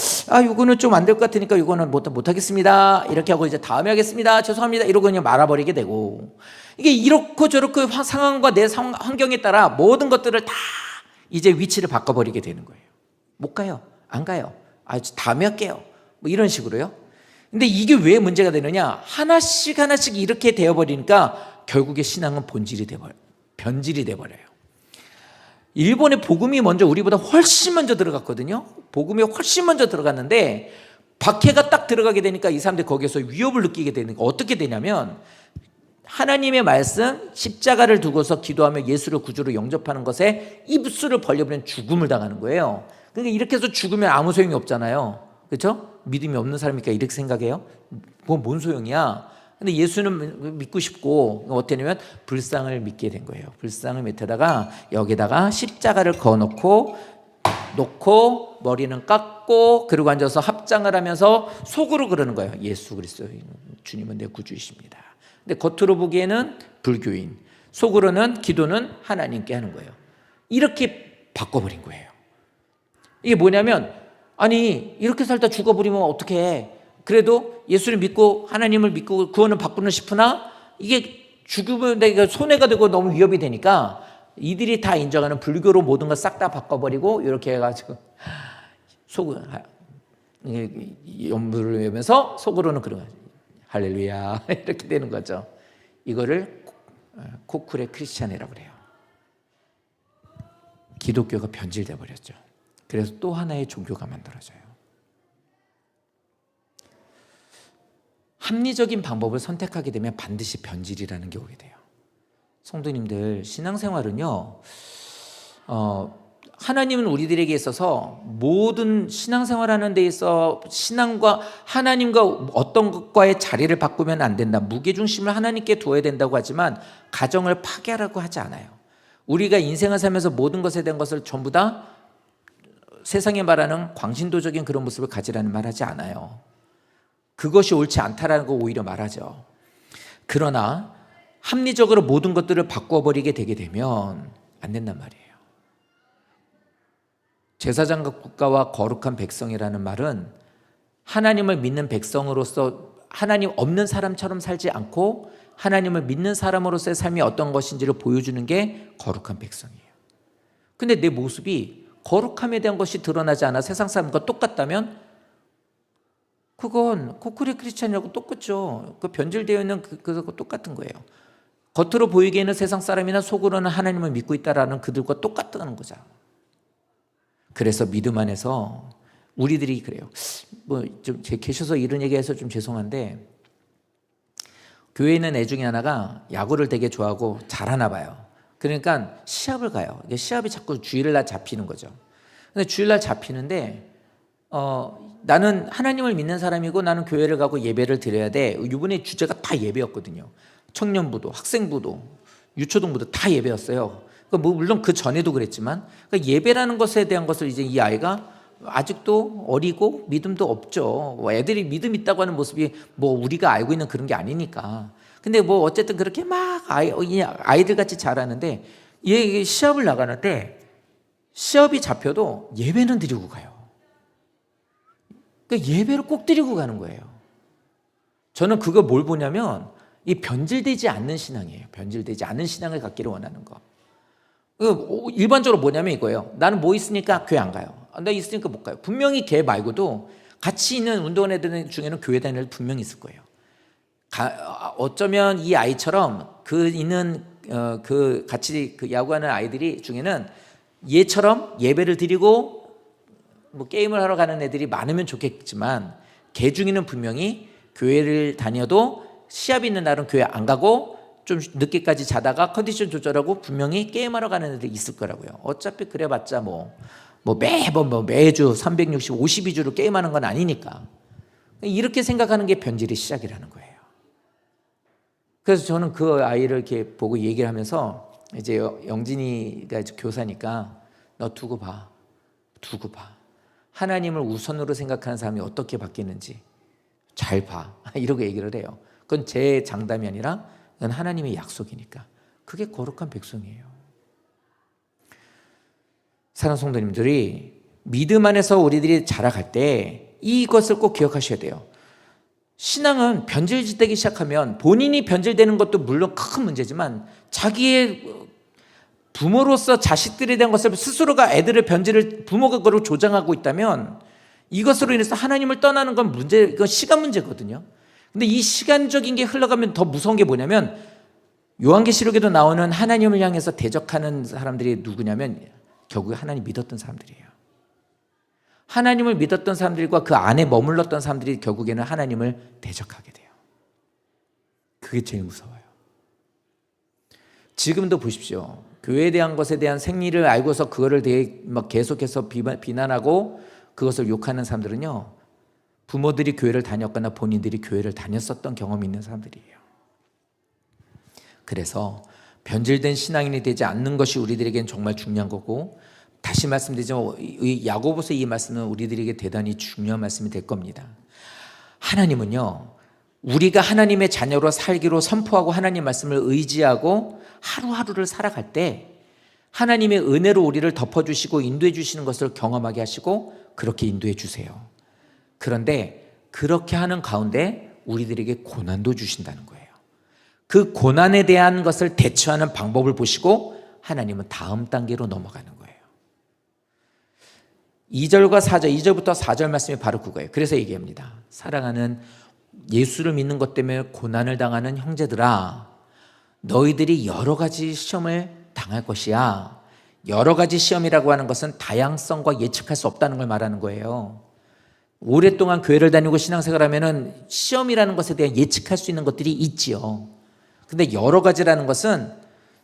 이거는 좀 안 될 것 같으니까 이거는 못 하겠습니다. 이렇게 하고 이제 다음에 하겠습니다. 죄송합니다. 이러고 그냥 말아버리게 되고, 이게 이렇고 저렇고 상황과 내 환경에 따라 모든 것들을 다 이제 위치를 바꿔버리게 되는 거예요. 못 가요. 안 가요. 다음에 할게요. 뭐 이런 식으로요. 근데 이게 왜 문제가 되느냐? 하나씩 이렇게 되어버리니까 결국에 신앙은 변질이 돼버려요. 일본의 복음이 먼저 우리보다 훨씬 먼저 들어갔거든요. 복음이 훨씬 먼저 들어갔는데 박해가 딱 들어가게 되니까 이 사람들이 거기에서 위협을 느끼게 되는 거. 어떻게 되냐면, 하나님의 말씀, 십자가를 두고서 기도하며 예수를 구주로 영접하는 것에 입술을 벌려버리면 죽음을 당하는 거예요. 그러니까 이렇게 해서 죽으면 아무 소용이 없잖아요. 그렇죠? 믿음이 없는 사람이니까 이렇게 생각해요. 뭔 소용이야? 근데 예수는 믿고 싶고 어떻게 하냐면 불상을 믿게 된 거예요. 불상을 밑에다가 여기다가 십자가를 놓고 머리는 깎고, 그리고 앉아서 합장을 하면서 속으로 그러는 거예요. 예수 그리스도 주님은 내 구주이십니다. 근데 겉으로 보기에는 불교인, 속으로는 기도는 하나님께 하는 거예요. 이렇게 바꿔버린 거예요. 이게 뭐냐면, 아니 이렇게 살다 죽어버리면 어떡해. 그래도 예수를 믿고 하나님을 믿고 구원을 받고는 싶으나 이게 죽으면 내가 손해가 되고 너무 위협이 되니까 이들이 다 인정하는 불교로 모든 걸 싹 다 바꿔버리고 이렇게 해가지고 속은 염불을 외면서 속으로는 그런 거죠. 할렐루야 이렇게 되는 거죠. 이거를 코쿠레 크리스찬이라고 그래요. 기독교가 변질돼 버렸죠. 그래서 또 하나의 종교가 만들어져요. 합리적인 방법을 선택하게 되면 반드시 변질이라는 게 오게 돼요. 성도님들, 신앙생활은요, 하나님은 우리들에게 있어서 모든 신앙생활하는 데 있어 신앙과 하나님과 어떤 것과의 자리를 바꾸면 안 된다, 무게중심을 하나님께 두어야 된다고 하지만 가정을 파괴하라고 하지 않아요. 우리가 인생을 살면서 모든 것에 대한 것을 전부 다 세상에 말하는 광신도적인 그런 모습을 가지라는 말 하지 않아요. 그것이 옳지 않다라는 거 오히려 말하죠. 그러나 합리적으로 모든 것들을 바꿔버리게 되게 되면 안 된단 말이에요. 제사장과 국가와 거룩한 백성이라는 말은 하나님을 믿는 백성으로서 하나님 없는 사람처럼 살지 않고 하나님을 믿는 사람으로서의 삶이 어떤 것인지를 보여주는 게 거룩한 백성이에요. 근데 내 모습이 거룩함에 대한 것이 드러나지 않아 세상 사람과 똑같다면 그건 코크리 크리스찬이라고 똑같죠. 그 변질되어 있는 그거 똑같은 거예요. 겉으로 보이기에는 세상 사람이나 속으로는 하나님을 믿고 있다라는 그들과 똑같다는 거죠. 그래서 믿음 안에서 우리들이 그래요. 뭐 좀 계셔서 이런 얘기해서 좀 죄송한데 교회에 있는 애 중에 하나가 야구를 되게 좋아하고 잘하나 봐요. 그러니까 시합을 가요. 시합이 자꾸 주일날 잡히는 거죠. 근데 주일날 잡히는데 나는 하나님을 믿는 사람이고 나는 교회를 가고 예배를 드려야 돼. 이번에 주제가 다 예배였거든요. 청년부도, 학생부도, 유초동부도 다 예배였어요. 그러니까 뭐 물론 그 전에도 그랬지만 그러니까 예배라는 것에 대한 것을 이제 이 아이가 아직도 어리고 믿음도 없죠. 애들이 믿음 있다고 하는 모습이 뭐 우리가 알고 있는 그런 게 아니니까. 근데 뭐 어쨌든 그렇게 막 아이들 같이 자라는데 얘 시합을 나가는데 시합이 잡혀도 예배는 드리고 가요. 그러니까 예배를 꼭 드리고 가는 거예요. 저는 그거 뭘 보냐면 이 변질되지 않는 신앙이에요. 변질되지 않는 신앙을 갖기를 원하는 거. 일반적으로 뭐냐면 이거예요. 나는 뭐 있으니까 교회 안 가요. 나 있으니까 못 가요. 분명히 걔 말고도 같이 있는 운동원 애들 중에는 교회 다니는 애들 분명히 있을 거예요. 어쩌면 이 아이처럼 같이 야구하는 아이들이 중에는 얘처럼 예배를 드리고 뭐 게임을 하러 가는 애들이 많으면 좋겠지만 걔 중에는 분명히 교회를 다녀도 시합이 있는 날은 교회 안 가고 좀 늦게까지 자다가 컨디션 조절하고 분명히 게임하러 가는 애들이 있을 거라고요. 어차피 그래봤자 매번 매주 360, 52주로 게임하는 건 아니니까. 이렇게 생각하는 게 변질의 시작이라는 거예요. 그래서 저는 그 아이를 이렇게 보고 얘기를 하면서 이제 영진이가 이제 교사니까 너 두고 봐. 하나님을 우선으로 생각하는 사람이 어떻게 바뀌는지 잘 봐. 이러고 얘기를 해요. 그건 제 장담이 아니라 그건 하나님의 약속이니까. 그게 거룩한 백성이에요. 사랑하는 성도님들이 믿음 안에서 우리들이 자라갈 때 이것을 꼭 기억하셔야 돼요. 신앙은 변질되기 시작하면 본인이 변질되는 것도 물론 큰 문제지만 자기의 부모로서 자식들에 대한 것을 스스로가 애들의 변질을 부모가 그걸 조장하고 있다면 이것으로 인해서 하나님을 떠나는 건 이건 시간 문제거든요. 근데 이 시간적인 게 흘러가면 더 무서운 게 뭐냐면 요한계시록에도 나오는 하나님을 향해서 대적하는 사람들이 누구냐면 결국에 하나님 믿었던 사람들이에요. 하나님을 믿었던 사람들과 그 안에 머물렀던 사람들이 결국에는 하나님을 대적하게 돼요. 그게 제일 무서워요. 지금도 보십시오. 교회에 대한 것에 대한 생리를 알고서 그거를 계속해서 비난하고 그것을 욕하는 사람들은요, 부모들이 교회를 다녔거나 본인들이 교회를 다녔었던 경험이 있는 사람들이에요. 그래서 변질된 신앙인이 되지 않는 것이 우리들에겐 정말 중요한 거고, 다시 말씀드리지만 야고보서 이 말씀은 우리들에게 대단히 중요한 말씀이 될 겁니다. 하나님은요, 우리가 하나님의 자녀로 살기로 선포하고 하나님 말씀을 의지하고 하루하루를 살아갈 때 하나님의 은혜로 우리를 덮어주시고 인도해 주시는 것을 경험하게 하시고 그렇게 인도해 주세요. 그런데 그렇게 하는 가운데 우리들에게 고난도 주신다는 거예요. 그 고난에 대한 것을 대처하는 방법을 보시고 하나님은 다음 단계로 넘어가는 거예요. 2절과 4절, 2절부터 4절 말씀이 바로 그거예요. 그래서 얘기합니다. 사랑하는 예수를 믿는 것 때문에 고난을 당하는 형제들아, 너희들이 여러 가지 시험을 당할 것이야. 여러 가지 시험이라고 하는 것은 다양성과 예측할 수 없다는 걸 말하는 거예요. 오랫동안 교회를 다니고 신앙생활하면은 시험이라는 것에 대한 예측할 수 있는 것들이 있지요. 근데 여러 가지라는 것은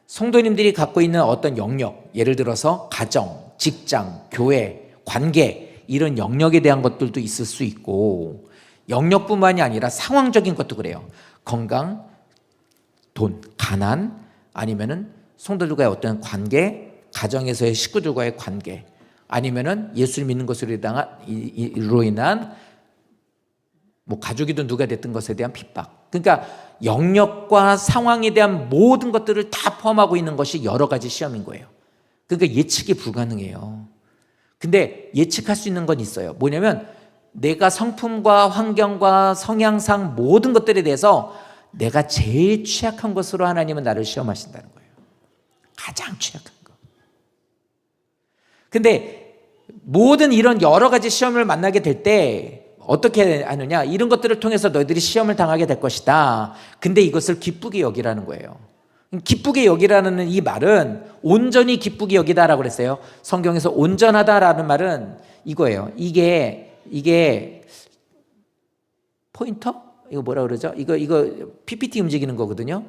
성도님들이 갖고 있는 어떤 영역, 예를 들어서 가정, 직장, 교회, 관계, 이런 영역에 대한 것들도 있을 수 있고, 영역뿐만이 아니라 상황적인 것도 그래요. 건강, 돈, 가난, 아니면은 성도들과의 어떤 관계, 가정에서의 식구들과의 관계, 아니면은 예수를 믿는 것으로 인한 뭐 가족이든 누가 됐든 것에 대한 핍박. 그러니까 영역과 상황에 대한 모든 것들을 다 포함하고 있는 것이 여러 가지 시험인 거예요. 그러니까 예측이 불가능해요. 근데 예측할 수 있는 건 있어요. 뭐냐면 내가 성품과 환경과 성향상 모든 것들에 대해서 내가 제일 취약한 것으로 하나님은 나를 시험하신다는 거예요. 가장 취약한 거. 근데 모든 이런 여러 가지 시험을 만나게 될 때 어떻게 하느냐, 이런 것들을 통해서 너희들이 시험을 당하게 될 것이다. 근데 이것을 기쁘게 여기라는 거예요. 기쁘게 여기라는 이 말은 온전히 기쁘게 여기다라고 그랬어요. 성경에서 온전하다라는 말은 이거예요. 이게 포인터? 이거 뭐라 그러죠? 이거 PPT 움직이는 거거든요.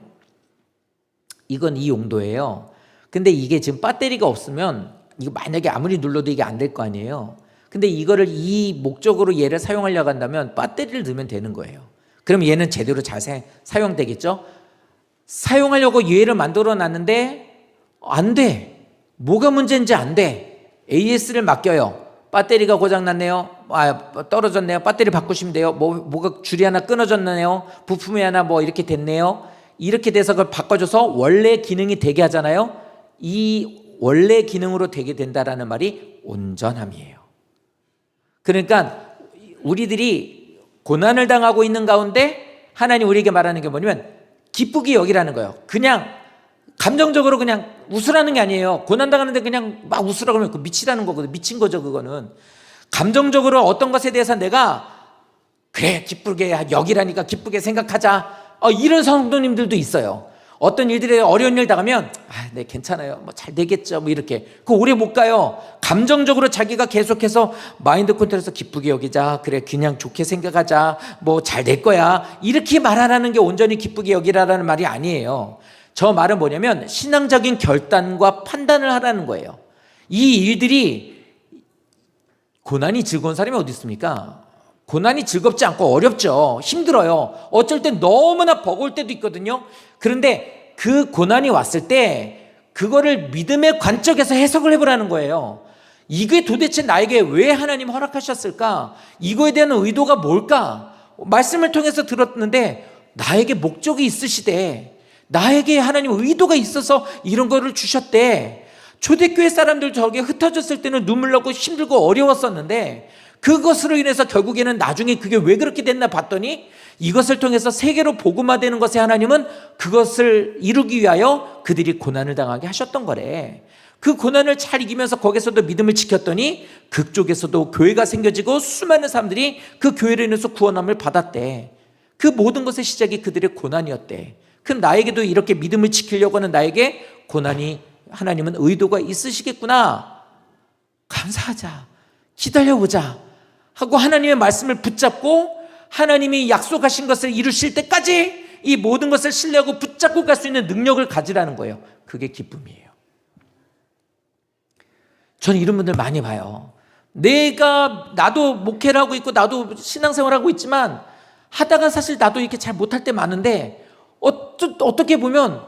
이건 이 용도예요. 근데 이게 지금 배터리가 없으면 이거 만약에 아무리 눌러도 이게 안 될 거 아니에요. 근데 이거를 이 목적으로 얘를 사용하려고 한다면 배터리를 넣으면 되는 거예요. 그럼 얘는 제대로 잘 사용되겠죠? 사용하려고 얘를 만들어 놨는데 안 돼. 뭐가 문제인지 안 돼. AS를 맡겨요. 배터리가 고장났네요. 떨어졌네요. 배터리 바꾸시면 돼요. 뭐가 줄이 하나 끊어졌네요. 부품이 하나 뭐 이렇게 됐네요. 이렇게 돼서 그걸 바꿔줘서 원래 기능이 되게 하잖아요. 이 원래 기능으로 되게 된다라는 말이 온전함이에요. 그러니까 우리들이 고난을 당하고 있는 가운데 하나님 우리에게 말하는 게 뭐냐면 기쁘게 여기라는 거예요. 그냥 감정적으로 그냥 웃으라는 게 아니에요. 고난당하는데 그냥 막 웃으라고 하면 그 미치라는 거거든요. 미친 거죠, 그거는. 감정적으로 어떤 것에 대해서 내가 그래, 기쁘게 여기라니까 기쁘게 생각하자. 이런 성도님들도 있어요. 어떤 일들에 어려운 일 당하면 네, 괜찮아요. 뭐 잘 되겠죠. 뭐 이렇게. 그거 오래 못 가요. 감정적으로 자기가 계속해서 마인드 컨트롤해서 기쁘게 여기자. 그래, 그냥 좋게 생각하자. 뭐 잘 될 거야. 이렇게 말하라는 게 온전히 기쁘게 여기라는 말이 아니에요. 저 말은 뭐냐면 신앙적인 결단과 판단을 하라는 거예요. 이 일들이 고난이 즐거운 사람이 어디 있습니까? 고난이 즐겁지 않고 어렵죠. 힘들어요. 어쩔 땐 너무나 버거울 때도 있거든요. 그런데 그 고난이 왔을 때 그거를 믿음의 관점에서 해석을 해보라는 거예요. 이게 도대체 나에게 왜 하나님 허락하셨을까? 이거에 대한 의도가 뭘까? 말씀을 통해서 들었는데 나에게 목적이 있으시대. 나에게 하나님 의도가 있어서 이런 거를 주셨대. 초대교회 사람들 저게 흩어졌을 때는 눈물 나고 힘들고 어려웠었는데 그것으로 인해서 결국에는 나중에 그게 왜 그렇게 됐나 봤더니 이것을 통해서 세계로 복음화되는 것에 하나님은 그것을 이루기 위하여 그들이 고난을 당하게 하셨던 거래. 그 고난을 잘 이기면서 거기서도 믿음을 지켰더니 그쪽에서도 교회가 생겨지고 수많은 사람들이 그 교회로 인해서 구원함을 받았대. 그 모든 것의 시작이 그들의 고난이었대. 그럼 나에게도 이렇게 믿음을 지키려고 하는 나에게 고난이 하나님은 의도가 있으시겠구나. 감사하자. 기다려보자. 하고 하나님의 말씀을 붙잡고 하나님이 약속하신 것을 이루실 때까지 이 모든 것을 신뢰하고 붙잡고 갈 수 있는 능력을 가지라는 거예요. 그게 기쁨이에요. 저는 이런 분들 많이 봐요. 나도 목회를 하고 있고 나도 신앙생활을 하고 있지만 하다가 사실 나도 이렇게 잘 못할 때 많은데 어떻게 보면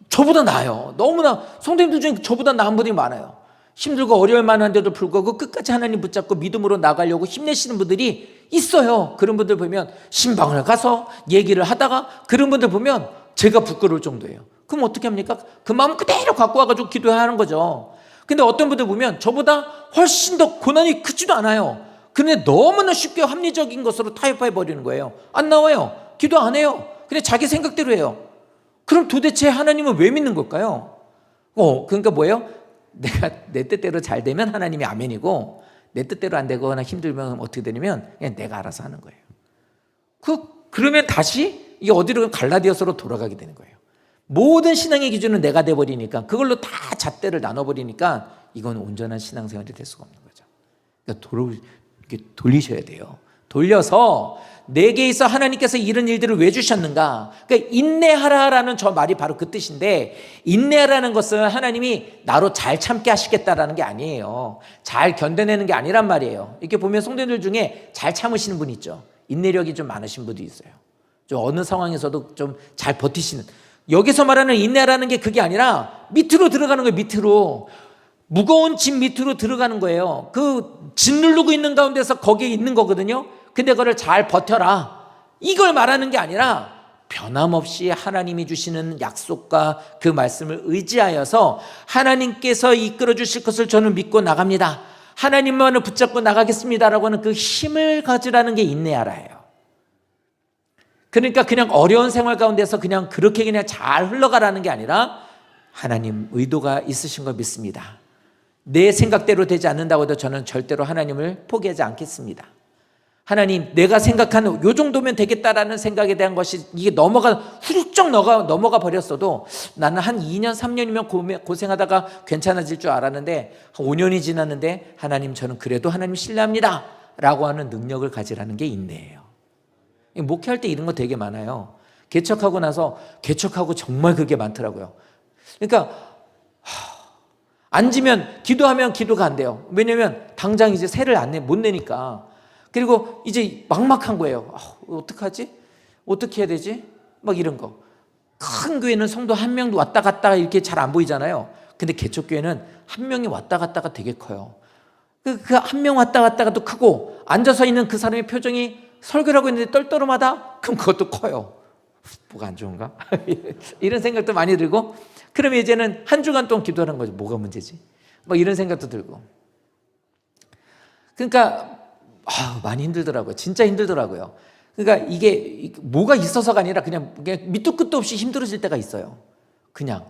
저보다 나아요. 너무나 성도님들 중에 저보다 나은 분들이 많아요. 힘들고 어려울 만한데도 불구하고 끝까지 하나님 붙잡고 믿음으로 나가려고 힘내시는 분들이 있어요. 그런 분들 보면 신방을 가서 얘기를 하다가 그런 분들 보면 제가 부끄러울 정도예요. 그럼 어떻게 합니까? 그 마음 그대로 갖고 와가지고 기도하는 거죠. 근데 어떤 분들 보면 저보다 훨씬 더 고난이 크지도 않아요. 그런데 너무나 쉽게 합리적인 것으로 타협해버리는 거예요. 안 나와요. 기도 안 해요. 그냥 자기 생각대로 해요. 그럼 도대체 하나님은 왜 믿는 걸까요? 그러니까 뭐예요? 내가 내 뜻대로 잘 되면 하나님이 아멘이고 내 뜻대로 안 되거나 힘들면 어떻게 되냐면 그냥 내가 알아서 하는 거예요. 그러면 다시 이게 어디로 갈라디아서로 돌아가게 되는 거예요. 모든 신앙의 기준은 내가 돼버리니까 그걸로 다 잣대를 나눠버리니까 이건 온전한 신앙생활이 될 수가 없는 거죠. 그러니까 돌리셔야 돼요. 돌려서 내게 있어 하나님께서 이런 일들을 왜 주셨는가? 그러니까 인내하라라는 저 말이 바로 그 뜻인데 인내하라는 것은 하나님이 나로 잘 참게 하시겠다라는 게 아니에요. 잘 견뎌내는 게 아니란 말이에요. 이렇게 보면 성도들 중에 잘 참으시는 분 있죠. 인내력이 좀 많으신 분도 있어요. 좀 어느 상황에서도 좀 잘 버티시는. 여기서 말하는 인내라는 게 그게 아니라 밑으로 들어가는 거예요. 밑으로. 무거운 짐 밑으로 들어가는 거예요. 그 짓누르고 있는 가운데서 거기에 있는 거거든요. 근데 그걸 잘 버텨라, 이걸 말하는 게 아니라 변함없이 하나님이 주시는 약속과 그 말씀을 의지하여서 하나님께서 이끌어 주실 것을 저는 믿고 나갑니다, 하나님만을 붙잡고 나가겠습니다라고 하는 그 힘을 가지라는 게 인내하라예요. 그러니까 그냥 어려운 생활 가운데서 그냥 그렇게 그냥 잘 흘러가라는 게 아니라 하나님 의도가 있으신 걸 믿습니다. 내 생각대로 되지 않는다고 해도 저는 절대로 하나님을 포기하지 않겠습니다. 하나님, 내가 생각하는 요 정도면 되겠다라는 생각에 대한 것이 이게 훌쩍 넘어가 버렸어도 나는 한 2년 3년이면 고생하다가 괜찮아질 줄 알았는데 한 5년이 지났는데 하나님, 저는 그래도 하나님 신뢰합니다 라고 하는 능력을 가지라는 게 인내예요. 목회할 때 이런 거 되게 많아요. 개척하고 정말 그게 많더라고요. 그러니까 앉으면 기도하면 기도가 안 돼요. 왜냐면 당장 이제 세를 못 내니까. 그리고 이제 막막한 거예요. 어떡하지? 어떻게 해야 되지? 막 이런 거. 큰 교회는 성도 한 명도 왔다 갔다 이렇게 잘 안 보이잖아요. 근데 개척교회는 한 명이 왔다 갔다가 되게 커요. 그 한 명 왔다 갔다가 또 크고, 앉아서 있는 그 사람의 표정이 설교를 하고 있는데 떨떠름하다? 그럼 그것도 커요. 뭐가 안 좋은가? 이런 생각도 많이 들고, 그러면 이제는 한 주간 동안 기도하는 거죠. 뭐가 문제지? 막 이런 생각도 들고. 그러니까 많이 힘들더라고요. 진짜 힘들더라고요. 그러니까 이게 뭐가 있어서가 아니라 그냥 밑도 끝도 없이 힘들어질 때가 있어요. 그냥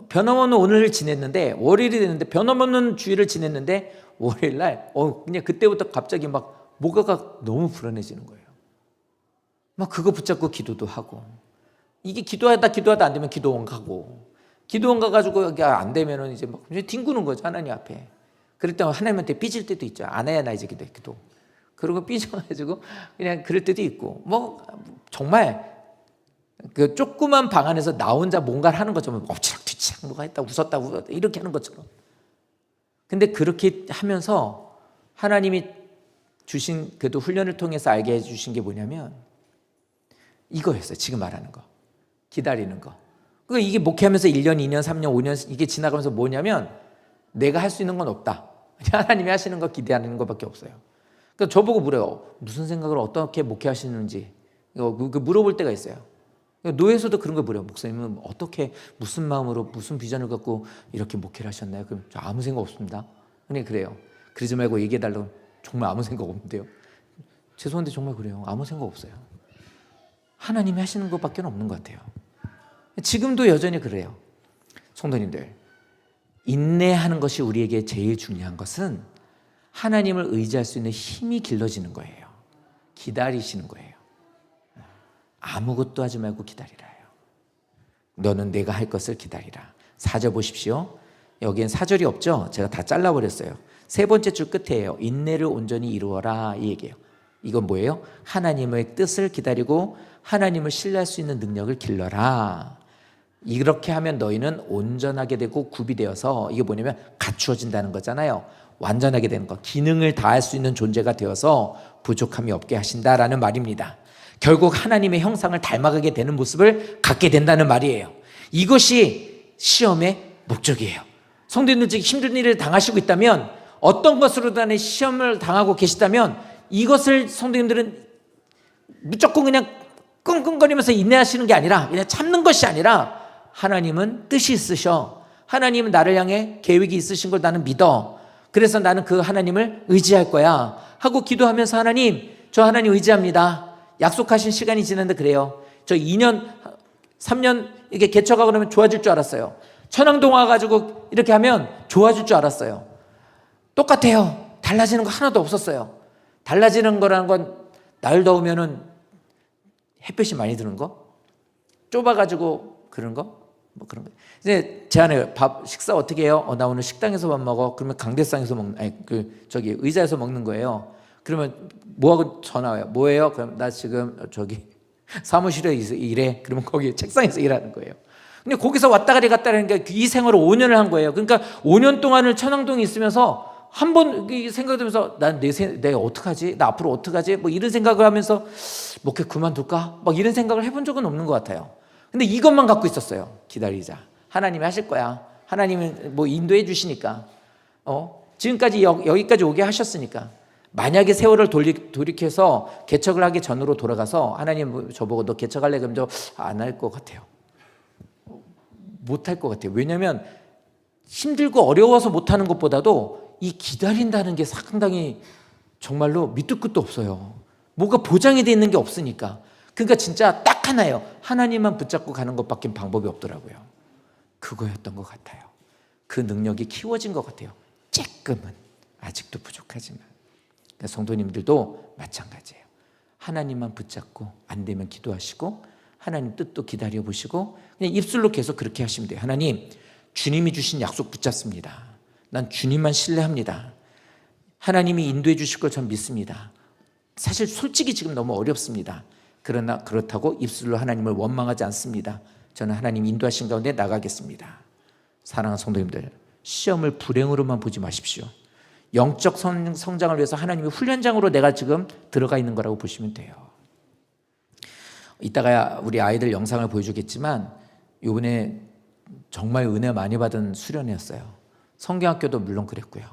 변함없는 오늘을 지냈는데, 월요일이 됐는데 변함없는 주일을 지냈는데 월요일날 그냥 그때부터 갑자기 막 뭐가가 너무 불안해지는 거예요. 막 그거 붙잡고 기도도 하고, 이게 기도하다 안 되면 기도원 가가지고 안 되면은 이제 막 뒹구는 거죠, 하나님 앞에. 그럴 때 하나님한테 삐질 때도 있죠. 안 해야 나 이제 기도. 그러고 삐져가지고 그냥 그럴 때도 있고, 뭐 정말 그 조그만 방 안에서 나 혼자 뭔가를 하는 것처럼 엎치락뒤치락 뭐가 했다, 웃었다 이렇게 하는 것처럼. 근데 그렇게 하면서 하나님이 주신 그래도 훈련을 통해서 알게 해주신 게 뭐냐면 이거였어요. 지금 말하는 거, 기다리는 거. 그러니까 이게 목회하면서 1년, 2년, 3년, 5년 이게 지나가면서 뭐냐면 내가 할 수 있는 건 없다. 하나님이 하시는 거 기대하는 것밖에 없어요. 그러니까 저보고 물어요. 무슨 생각을 어떻게 목회하시는지 물어볼 때가 있어요. 노예에서도 그런 걸 물어요. 목사님은 어떻게, 무슨 마음으로, 무슨 비전을 갖고 이렇게 목회를 하셨나요? 그럼 저 아무 생각 없습니다. 그냥 그래요. 그러지 말고 얘기해달라고. 정말 아무 생각 없는데요. 죄송한데 정말 그래요. 아무 생각 없어요. 하나님이 하시는 것밖에 없는 것 같아요. 지금도 여전히 그래요. 성도님들, 인내하는 것이 우리에게 제일 중요한 것은 하나님을 의지할 수 있는 힘이 길러지는 거예요. 기다리시는 거예요. 아무것도 하지 말고 기다리라요. 너는 내가 할 것을 기다리라. 4절 보십시오. 여기엔 4절이 없죠. 제가 다 잘라버렸어요. 세 번째 줄 끝에요. 인내를 온전히 이루어라, 이 얘기예요. 이건 뭐예요? 하나님의 뜻을 기다리고 하나님을 신뢰할 수 있는 능력을 길러라. 이렇게 하면 너희는 온전하게 되고 굽이 되어서, 이게 뭐냐면 갖추어진다는 거잖아요. 완전하게 되는 거, 기능을 다할 수 있는 존재가 되어서 부족함이 없게 하신다라는 말입니다. 결국 하나님의 형상을 닮아가게 되는 모습을 갖게 된다는 말이에요. 이것이 시험의 목적이에요. 성도님들 지금 힘든 일을 당하시고 있다면, 어떤 것으로 간에 시험을 당하고 계시다면, 이것을 성도님들은 무조건 그냥 끙끙거리면서 인내하시는 게 아니라, 그냥 참는 것이 아니라, 하나님은 뜻이 있으셔. 하나님은 나를 향해 계획이 있으신 걸 나는 믿어. 그래서 나는 그 하나님을 의지할 거야 하고 기도하면서, 하나님, 저 하나님 의지합니다. 약속하신 시간이 지났는데 그래요. 저 2년, 3년 이게 개척하고 그러면 좋아질 줄 알았어요. 천왕동 와가지고 이렇게 하면 좋아질 줄 알았어요. 똑같아요. 달라지는 거 하나도 없었어요. 달라지는 거라는 건 날 더우면은 햇볕이 많이 드는 거, 좁아가지고 그런 거, 뭐 그런 거. 이제 제 안에 식사 어떻게 해요? 나 오늘 식당에서 밥 먹어. 그러면 강대상에서 의자에서 먹는 거예요. 그러면 뭐하고 전화 와요? 뭐예요? 그럼 나 지금 사무실에 일해. 그러면 거기 책상에서 일하는 거예요. 근데 거기서 왔다 갔다 하는 게 이 생활을 5년을 한 거예요. 그러니까 5년 동안을 천왕동에 있으면서 한 번 생각이 들면서 내가 어떡하지? 나 앞으로 어떡하지? 뭐 이런 생각을 하면서 목회 그만둘까? 막 이런 생각을 해본 적은 없는 것 같아요. 근데 이것만 갖고 있었어요. 기다리자. 하나님이 하실 거야. 하나님은 뭐 인도해 주시니까. 지금까지 여기까지 오게 하셨으니까. 만약에 세월을 돌이켜서 개척을 하기 전으로 돌아가서 하나님 저보고 너 개척할래? 그럼 저 안 할 것 같아요. 못 할 것 같아요. 왜냐하면 힘들고 어려워서 못하는 것보다도 이 기다린다는 게 상당히 정말로 밑도 끝도 없어요. 뭐가 보장이 돼 있는 게 없으니까. 그러니까 진짜 딱 하나예요. 하나님만 붙잡고 가는 것밖에 방법이 없더라고요. 그거였던 것 같아요. 그 능력이 키워진 것 같아요. 조금은 아직도 부족하지만. 그러니까 성도님들도 마찬가지예요. 하나님만 붙잡고 안 되면 기도하시고 하나님 뜻도 기다려보시고 그냥 입술로 계속 그렇게 하시면 돼요. 하나님, 주님이 주신 약속 붙잡습니다. 난 주님만 신뢰합니다. 하나님이 인도해 주실 걸 전 믿습니다. 사실 솔직히 지금 너무 어렵습니다. 그러나 그렇다고 입술로 하나님을 원망하지 않습니다. 저는 하나님 인도하신 가운데 나가겠습니다. 사랑하는 성도님들, 시험을 불행으로만 보지 마십시오. 영적 성장을 위해서 하나님의 훈련장으로 내가 지금 들어가 있는 거라고 보시면 돼요. 이따가 우리 아이들 영상을 보여주겠지만 이번에 정말 은혜 많이 받은 수련회였어요. 성경학교도 물론 그랬고요.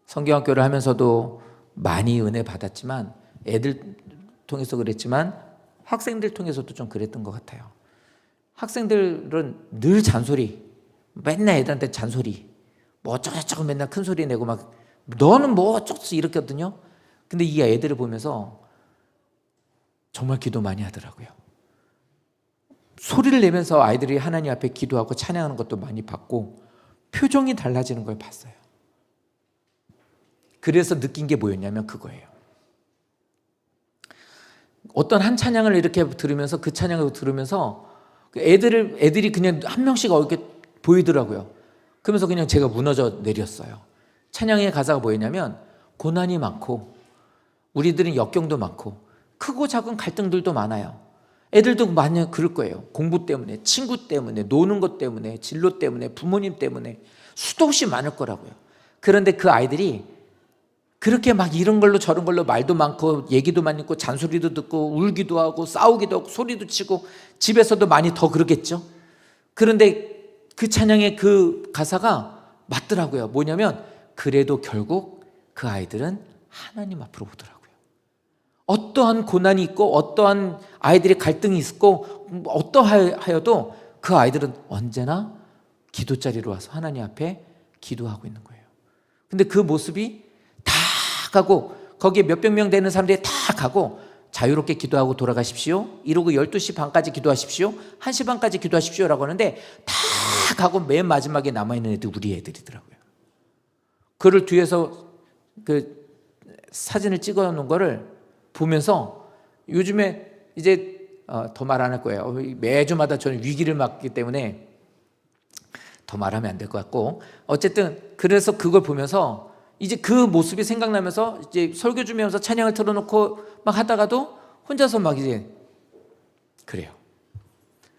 성경학교를 하면서도 많이 은혜 받았지만 애들 통해서 그랬지만 학생들 통해서도 좀 그랬던 것 같아요. 학생들은 늘 잔소리, 맨날 애들한테 잔소리, 뭐 어쩌고저쩌고 맨날 큰 소리 내고 막 너는 뭐 어쩌고 이렇거든요. 근데 이 애들을 보면서 정말 기도 많이 하더라고요. 소리를 내면서 아이들이 하나님 앞에 기도하고 찬양하는 것도 많이 봤고 표정이 달라지는 걸 봤어요. 그래서 느낀 게 뭐였냐면 그거예요. 어떤 한 찬양을 이렇게 들으면서 그 찬양을 들으면서 애들이 그냥 한 명씩 이렇게 보이더라고요. 그러면서 그냥 제가 무너져 내렸어요. 찬양의 가사가 뭐였냐면 고난이 많고 우리들은 역경도 많고 크고 작은 갈등들도 많아요. 애들도 많이 그럴 거예요. 공부 때문에, 친구 때문에, 노는 것 때문에, 진로 때문에, 부모님 때문에 수도 없이 많을 거라고요. 그런데 그 아이들이 그렇게 막 이런 걸로 저런 걸로 말도 많고 얘기도 많이 있고 잔소리도 듣고 울기도 하고 싸우기도 하고 소리도 치고 집에서도 많이 더 그러겠죠. 그런데 그 찬양의 그 가사가 맞더라고요. 뭐냐면 그래도 결국 그 아이들은 하나님 앞으로 오더라고요. 어떠한 고난이 있고 어떠한 아이들의 갈등이 있고 어떠하여도 그 아이들은 언제나 기도자리로 와서 하나님 앞에 기도하고 있는 거예요. 근데 그 모습이 다 가고 거기에 몇백 명 되는 사람들이 다 가고 자유롭게 기도하고 돌아가십시오. 이러고 12시 반까지 기도하십시오. 1시 반까지 기도하십시오라고 하는데 다 가고 맨 마지막에 남아있는 애들이 우리 애들이더라고요. 그를 뒤에서 그 사진을 찍어 놓은 거를 보면서 요즘에 이제 더 말 안 할 거예요. 매주마다 저는 위기를 맞기 때문에 더 말하면 안 될 것 같고 어쨌든 그래서 그걸 보면서 이제 그 모습이 생각나면서 이제 설교 주면서 찬양을 틀어놓고 막 하다가도 혼자서 막 이제 그래요.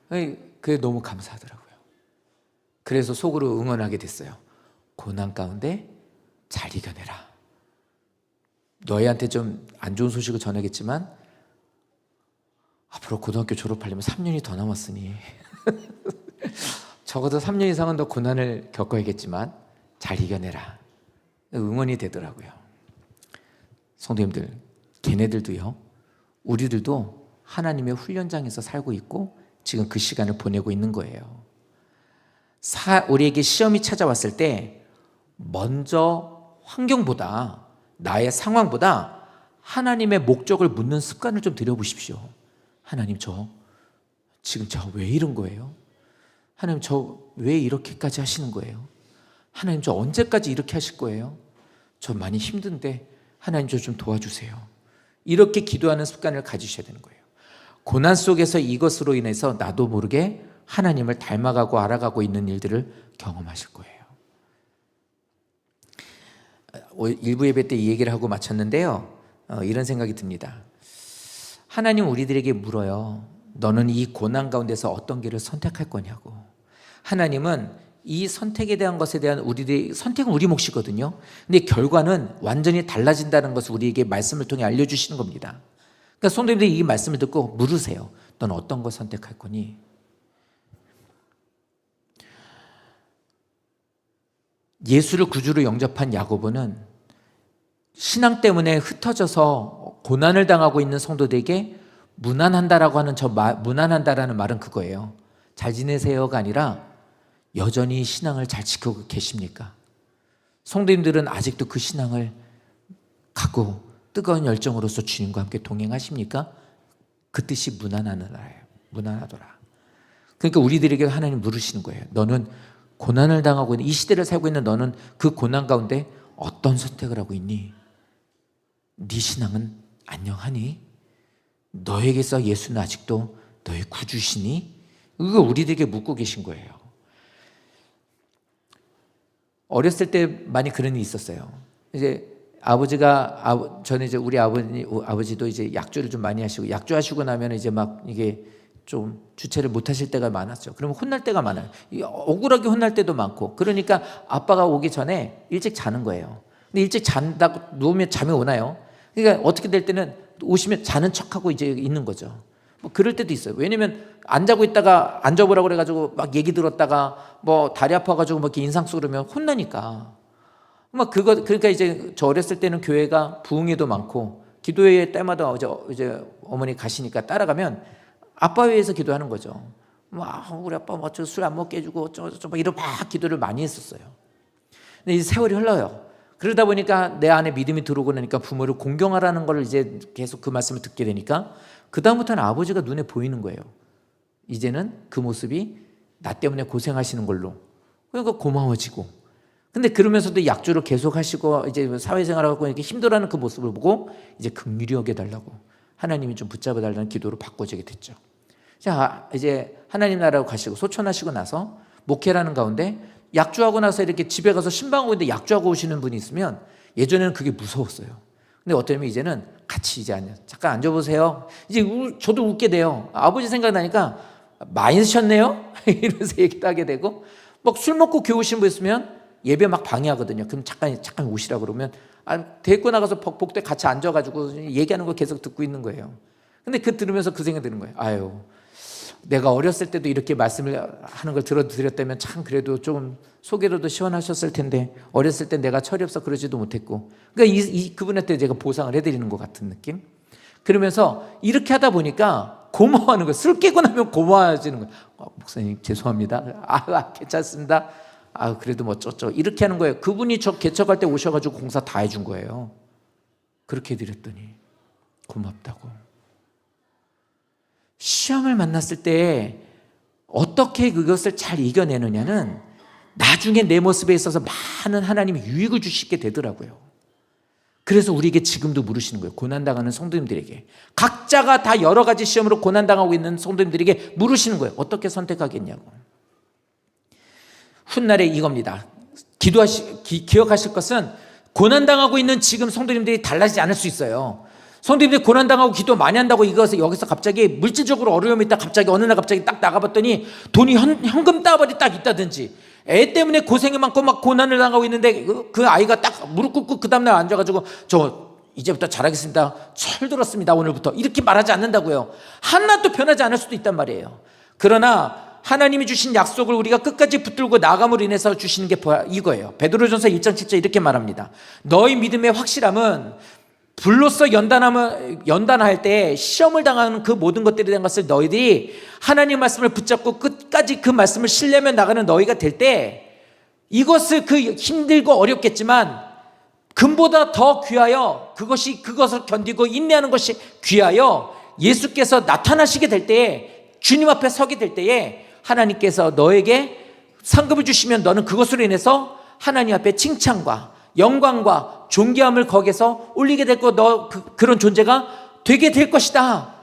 그게 너무 감사하더라고요. 그래서 속으로 응원하게 됐어요. 고난 가운데 잘 이겨내라. 너희한테 좀 안 좋은 소식을 전하겠지만 앞으로 고등학교 졸업하려면 3년이 더 남았으니 적어도 3년 이상은 더 고난을 겪어야겠지만 잘 이겨내라. 응원이 되더라고요. 성도님들, 걔네들도요, 우리들도 하나님의 훈련장에서 살고 있고 지금 그 시간을 보내고 있는 거예요. 우리에게 시험이 찾아왔을 때 먼저 환경보다 나의 상황보다 하나님의 목적을 묻는 습관을 좀 들여보십시오. 하나님, 지금 저 왜 이런 거예요? 하나님, 저 왜 이렇게까지 하시는 거예요? 하나님, 저 언제까지 이렇게 하실 거예요? 저 많이 힘든데 하나님, 저 좀 도와주세요. 이렇게 기도하는 습관을 가지셔야 되는 거예요. 고난 속에서 이것으로 인해서 나도 모르게 하나님을 닮아가고 알아가고 있는 일들을 경험하실 거예요. 일부 예배 때 이 얘기를 하고 마쳤는데요. 이런 생각이 듭니다. 하나님 우리들에게 물어요. 너는 이 고난 가운데서 어떤 길을 선택할 거냐고. 하나님은 이 선택에 대한 것에 대한 우리들의 선택은 우리 몫이거든요. 근데 결과는 완전히 달라진다는 것을 우리에게 말씀을 통해 알려주시는 겁니다. 그러니까 성도님들이 이 말씀을 듣고 물으세요. 너는 어떤 걸 선택할 거니? 예수를 구주로 영접한 야고보는 신앙 때문에 흩어져서 고난을 당하고 있는 성도들에게 무난한다라고 하는 무난한다라는 말은 그거예요. 잘 지내세요가 아니라 여전히 신앙을 잘 지키고 계십니까? 성도님들은 아직도 그 신앙을 갖고 뜨거운 열정으로서 주님과 함께 동행하십니까? 그 뜻이 무난하더라. 그러니까 우리들에게 하나님 물으시는 거예요. 너는 고난을 당하고 있는 이 시대를 살고 있는 너는 그 고난 가운데 어떤 선택을 하고 있니? 네 신앙은 안녕하니? 너에게서 예수는 아직도 너의 구주시니? 이거 우리들에게 묻고 계신 거예요. 어렸을 때 많이 그런 일이 있었어요. 이제 저는 이제 우리 아버지도 이제 약주를 좀 많이 하시고, 약주하시고 나면 이제 막 이게 좀 주체를 못 하실 때가 많았죠. 그러면 혼날 때가 많아요. 억울하게 혼날 때도 많고. 그러니까 아빠가 오기 전에 일찍 자는 거예요. 근데 일찍 잔다고 누우면 잠이 오나요? 그러니까 어떻게 될 때는 오시면 자는 척하고 이제 있는 거죠. 뭐 그럴 때도 있어요. 왜냐면 안 자고 있다가 앉아보라고 그래가지고 막 얘기 들었다가 뭐 다리 아파가지고 막 이렇게 인상 쓰고 그러면 혼나니까. 그러니까 이제 저 어렸을 때는 교회가 부흥회도 많고 기도회 때마다 이제 어머니 가시니까 따라가면 아빠 위해서 기도하는 거죠. 우리 아빠 술 안 먹게 해주고 어쩌고 이런 막 기도를 많이 했었어요. 근데 이제 세월이 흘러요. 그러다 보니까 내 안에 믿음이 들어오고 나니까 부모를 공경하라는 걸 이제 계속 그 말씀을 듣게 되니까 그 다음부터는 아버지가 눈에 보이는 거예요. 이제는 그 모습이 나 때문에 고생하시는 걸로. 그러니까 고마워지고. 근데 그러면서도 약주를 계속 하시고 이제 사회생활하고 이렇게 힘들어하는 그 모습을 보고 이제 긍휼히 여겨달라고 하나님이 좀 붙잡아 달라는 기도로 바꿔지게 됐죠. 자, 이제 하나님 나라로 가시고 소천하시고 나서 목회라는 가운데 약주하고 나서 이렇게 집에 가서 신방하고 있는데 약주하고 오시는 분이 있으면 예전에는 그게 무서웠어요. 근데 어쩌면 이제는 같이 이제 잠깐 앉아보세요. 이제 저도 웃게 돼요. 아버지 생각나니까 많이 드셨네요? 이러면서 얘기도 하게 되고 막 술 먹고 교우신 분 있으면 예배 막 방해하거든요. 그럼 잠깐 오시라고 그러면 데리고 나가서 복대 같이 앉아가지고 얘기하는 거 계속 듣고 있는 거예요. 근데 들으면서 그 생각이 드는 거예요. 아유, 내가 어렸을 때도 이렇게 말씀을 하는 걸 들어드렸다면 참 그래도 좀 속이라도 시원하셨을 텐데 어렸을 때 내가 철이 없어 그러지도 못했고, 그러니까 그분한테 제가 보상을 해드리는 것 같은 느낌. 그러면서 이렇게 하다 보니까 고마워하는 거예요. 술 깨고 나면 고마워지는 거예요. 목사님 죄송합니다. 괜찮습니다. 그래도 뭐 어쩌죠 이렇게 하는 거예요. 그분이 저 개척할 때 오셔가지고 공사 다 해준 거예요. 그렇게 해드렸더니 고맙다고. 시험을 만났을 때 어떻게 그것을 잘 이겨내느냐는 나중에 내 모습에 있어서 많은 하나님이 유익을 주시게 되더라고요. 그래서 우리에게 지금도 물으시는 거예요. 고난당하는 성도님들에게, 각자가 다 여러 가지 시험으로 고난당하고 있는 성도님들에게 물으시는 거예요. 어떻게 선택하겠냐고. 훗날에 이겁니다. 기억하실 것은 고난당하고 있는 지금 성도님들이 달라지지 않을 수 있어요. 성도님들이 고난당하고 기도 많이 한다고 여기서 갑자기 물질적으로 어려움이 있다 갑자기 어느 날 갑자기 딱 나가봤더니 돈이 현금 따발이 딱 있다든지, 애 때문에 고생이 많고 막 고난을 당하고 있는데 그 아이가 딱 무릎 꿇고 그 다음날 앉아가지고 저 이제부터 잘하겠습니다, 철들었습니다 오늘부터, 이렇게 말하지 않는다고요. 하나도 변하지 않을 수도 있단 말이에요. 그러나 하나님이 주신 약속을 우리가 끝까지 붙들고 나감으로 인해서 주시는 게 이거예요. 베드로전서 1장 7절 이렇게 말합니다. 너희 믿음의 확실함은 불로써 연단할 때 시험을 당하는 그 모든 것들에 대한 것을 너희들이 하나님 말씀을 붙잡고 끝까지 그 말씀을 신뢰하며 나가는 너희가 될 때, 이것을 힘들고 어렵겠지만 금보다 더 귀하여 그것을 견디고 인내하는 것이 귀하여 예수께서 나타나시게 될 때에, 주님 앞에 서게 될 때에 하나님께서 너에게 상급을 주시면 너는 그것으로 인해서 하나님 앞에 칭찬과 영광과 존귀함을 거기서 올리게 될 거, 그런 존재가 되게 될 것이다.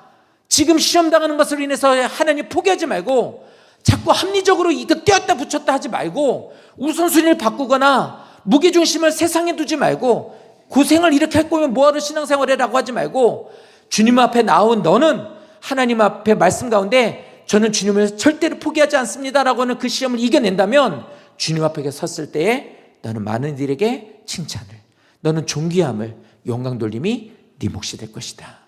지금 시험 당하는 것으로 인해서 하나님 포기하지 말고 자꾸 합리적으로 이거 떼었다 붙였다 하지 말고 우선순위를 바꾸거나 무게중심을 세상에 두지 말고 고생을 이렇게 할 거면 뭐하러 신앙생활해라고 하지 말고 주님 앞에 나온 너는 하나님 앞에 말씀 가운데 저는 주님을 절대로 포기하지 않습니다라고 하는 그 시험을 이겨낸다면 주님 앞에 섰을 때에 너는 많은 이들에게 칭찬을, 너는 존귀함을, 영광 돌림이 네 몫이 될 것이다.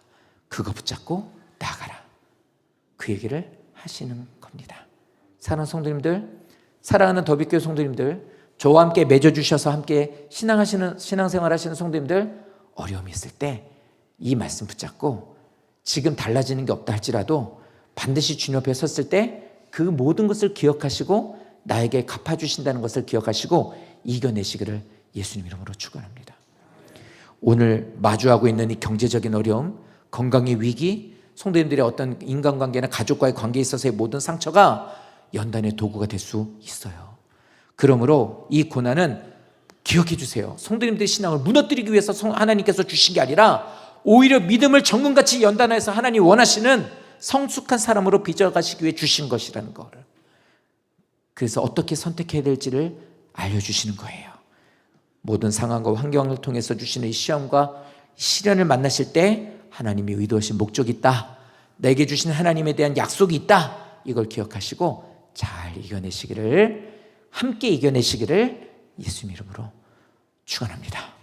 그거 붙잡고 나가라. 그 얘기를 하시는 겁니다. 사랑하는 성도님들, 사랑하는 더비교회 성도님들, 저와 함께 맺어주셔서 함께 신앙생활 하시는 성도님들, 어려움이 있을 때 이 말씀 붙잡고 지금 달라지는 게 없다 할지라도 반드시 주님 옆에 섰을 때 그 모든 것을 기억하시고 나에게 갚아주신다는 것을 기억하시고 이겨내시기를 예수님 이름으로 축원합니다. 오늘 마주하고 있는 이 경제적인 어려움, 건강의 위기, 성도님들의 어떤 인간관계나 가족과의 관계에 있어서의 모든 상처가 연단의 도구가 될 수 있어요. 그러므로 이 고난은 기억해 주세요. 성도님들의 신앙을 무너뜨리기 위해서 하나님께서 주신 게 아니라 오히려 믿음을 정금같이 연단해서 하나님이 원하시는 성숙한 사람으로 빚어가시기 위해 주신 것이라는 거를. 그래서 어떻게 선택해야 될지를 알려주시는 거예요. 모든 상황과 환경을 통해서 주시는 이 시험과 시련을 만나실 때 하나님이 의도하신 목적이 있다, 내게 주신 하나님에 대한 약속이 있다, 이걸 기억하시고 잘 이겨내시기를, 함께 이겨내시기를 예수님 이름으로 축원합니다.